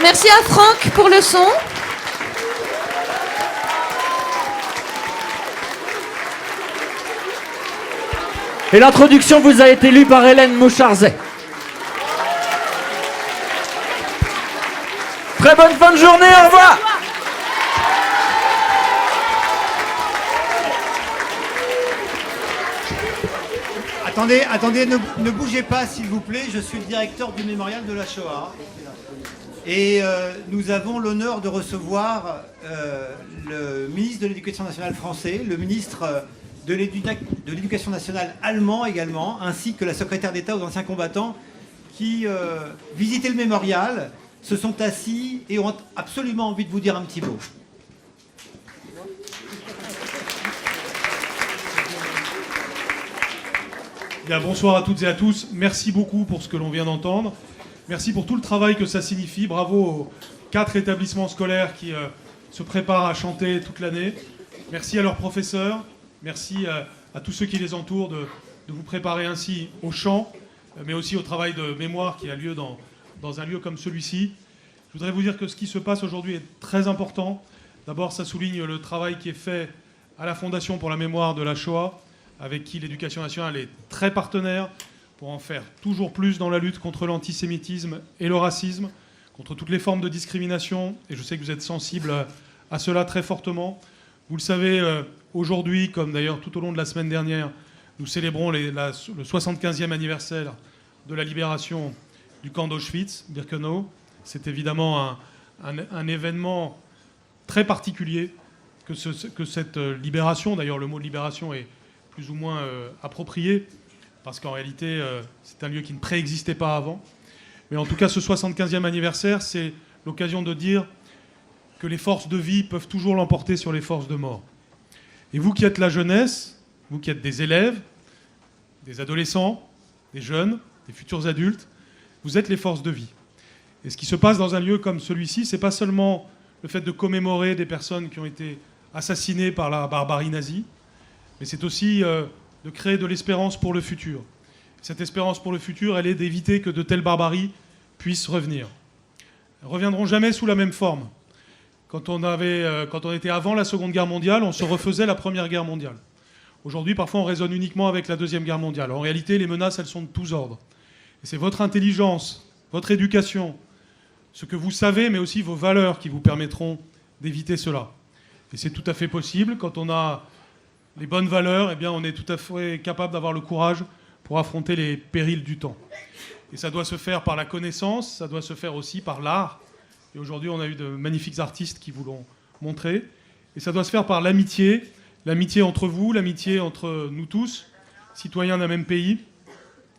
Merci à Franck pour le son. Et l'introduction vous a été lue par Hélène Moucharzet. Très bonne fin de journée, au revoir. Attendez, ne bougez pas s'il vous plaît, je suis le directeur du mémorial de la Shoah. Et nous avons l'honneur de recevoir le ministre de l'Éducation nationale français, le ministre de l'Éducation nationale allemand également, ainsi que la secrétaire d'État aux anciens combattants qui visitaient le mémorial, se sont assis et ont absolument envie de vous dire un petit mot. Bien, bonsoir à toutes et à tous. Merci beaucoup pour ce que l'on vient d'entendre. Merci pour tout le travail que ça signifie. Bravo aux 4 établissements scolaires qui se préparent à chanter toute l'année. Merci à leurs professeurs. Merci à tous ceux qui les entourent de vous préparer ainsi au chant, mais aussi au travail de mémoire qui a lieu dans un lieu comme celui-ci. Je voudrais vous dire que ce qui se passe aujourd'hui est très important. D'abord, ça souligne le travail qui est fait à la Fondation pour la mémoire de la Shoah, avec qui l'Éducation nationale est très partenaire pour en faire toujours plus dans la lutte contre l'antisémitisme et le racisme, contre toutes les formes de discrimination. Et je sais que vous êtes sensibles à cela très fortement. Vous le savez, aujourd'hui, comme d'ailleurs tout au long de la semaine dernière, nous célébrons le 75e anniversaire de la libération du camp d'Auschwitz-Birkenau. C'est évidemment un événement très particulier que cette libération. D'ailleurs, le mot libération est plus ou moins approprié, parce qu'en réalité, c'est un lieu qui ne préexistait pas avant. Mais en tout cas, ce 75e anniversaire, c'est l'occasion de dire que les forces de vie peuvent toujours l'emporter sur les forces de mort. Et vous qui êtes la jeunesse, vous qui êtes des élèves, des adolescents, des jeunes, des futurs adultes, vous êtes les forces de vie. Et ce qui se passe dans un lieu comme celui-ci, c'est pas seulement le fait de commémorer des personnes qui ont été assassinées par la barbarie nazie, mais c'est aussi de créer de l'espérance pour le futur. Cette espérance pour le futur, elle est d'éviter que de telles barbaries puissent revenir. Elles ne reviendront jamais sous la même forme. Quand on était avant la Seconde Guerre mondiale, on se refaisait la Première Guerre mondiale. Aujourd'hui, parfois, on raisonne uniquement avec la Deuxième Guerre mondiale. En réalité, les menaces, elles sont de tous ordres. Et c'est votre intelligence, votre éducation, ce que vous savez, mais aussi vos valeurs qui vous permettront d'éviter cela. Et c'est tout à fait possible. Quand on a les bonnes valeurs, eh bien, on est tout à fait capable d'avoir le courage pour affronter les périls du temps. Et ça doit se faire par la connaissance, ça doit se faire aussi par l'art. Et aujourd'hui, on a eu de magnifiques artistes qui vous l'ont montré. Et ça doit se faire par l'amitié, l'amitié entre vous, l'amitié entre nous tous, citoyens d'un même pays,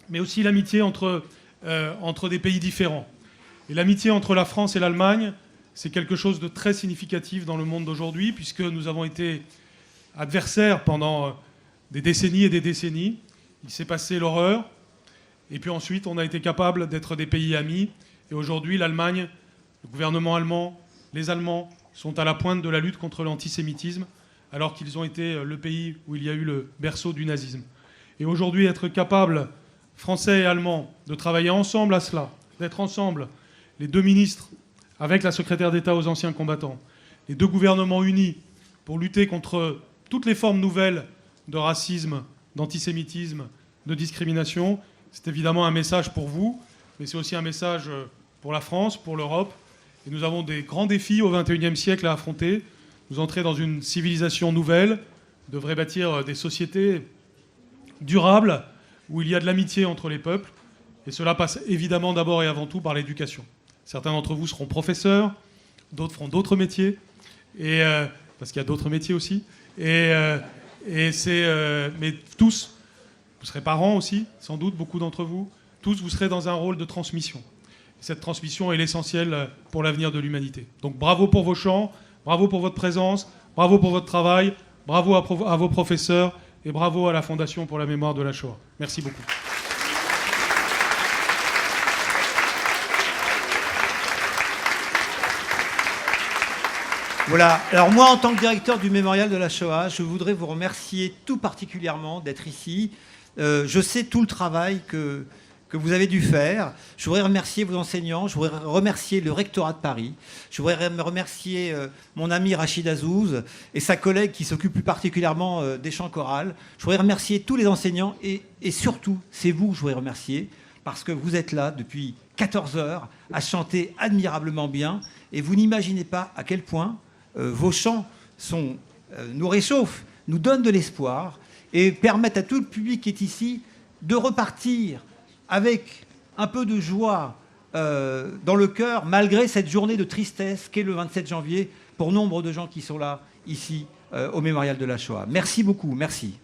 mais aussi l'amitié entre des pays différents. Et l'amitié entre la France et l'Allemagne, c'est quelque chose de très significatif dans le monde d'aujourd'hui, puisque nous avons été adversaires pendant des décennies et des décennies. Il s'est passé l'horreur, et puis ensuite on a été capable d'être des pays amis. Et aujourd'hui, l'Allemagne, le gouvernement allemand, les Allemands sont à la pointe de la lutte contre l'antisémitisme, alors qu'ils ont été le pays où il y a eu le berceau du nazisme. Et aujourd'hui, être capable, Français et Allemands, de travailler ensemble à cela, d'être ensemble, les deux ministres, avec la secrétaire d'État aux anciens combattants, les deux gouvernements unis pour lutter contre toutes les formes nouvelles de racisme, d'antisémitisme, de discrimination, c'est évidemment un message pour vous, mais c'est aussi un message pour la France, pour l'Europe. Et nous avons des grands défis au XXIe siècle à affronter. Nous entrer dans une civilisation nouvelle, devrait bâtir des sociétés durables, où il y a de l'amitié entre les peuples. Et cela passe évidemment d'abord et avant tout par l'éducation. Certains d'entre vous seront professeurs, d'autres feront d'autres métiers, parce qu'il y a d'autres métiers aussi. Mais tous, vous serez parents aussi, sans doute, beaucoup d'entre vous. Tous, vous serez dans un rôle de transmission. Cette transmission est l'essentiel pour l'avenir de l'humanité. Donc bravo pour vos chants, bravo pour votre présence, bravo pour votre travail, bravo à vos professeurs et bravo à la Fondation pour la mémoire de la Shoah. Merci beaucoup. Voilà. Alors moi, en tant que directeur du Mémorial de la Shoah, je voudrais vous remercier tout particulièrement d'être ici. Je sais tout le travail que vous avez dû faire. Je voudrais remercier vos enseignants, je voudrais remercier le rectorat de Paris, je voudrais remercier mon ami Rachid Azouz et sa collègue qui s'occupe plus particulièrement des chants chorales. Je voudrais remercier tous les enseignants et surtout, c'est vous que je voudrais remercier parce que vous êtes là depuis 14 heures à chanter admirablement bien et vous n'imaginez pas à quel point vos chants nous réchauffent, nous donnent de l'espoir et permettent à tout le public qui est ici de repartir avec un peu de joie dans le cœur, malgré cette journée de tristesse qu'est le 27 janvier pour nombre de gens qui sont là, ici, au Mémorial de la Shoah. Merci beaucoup, merci.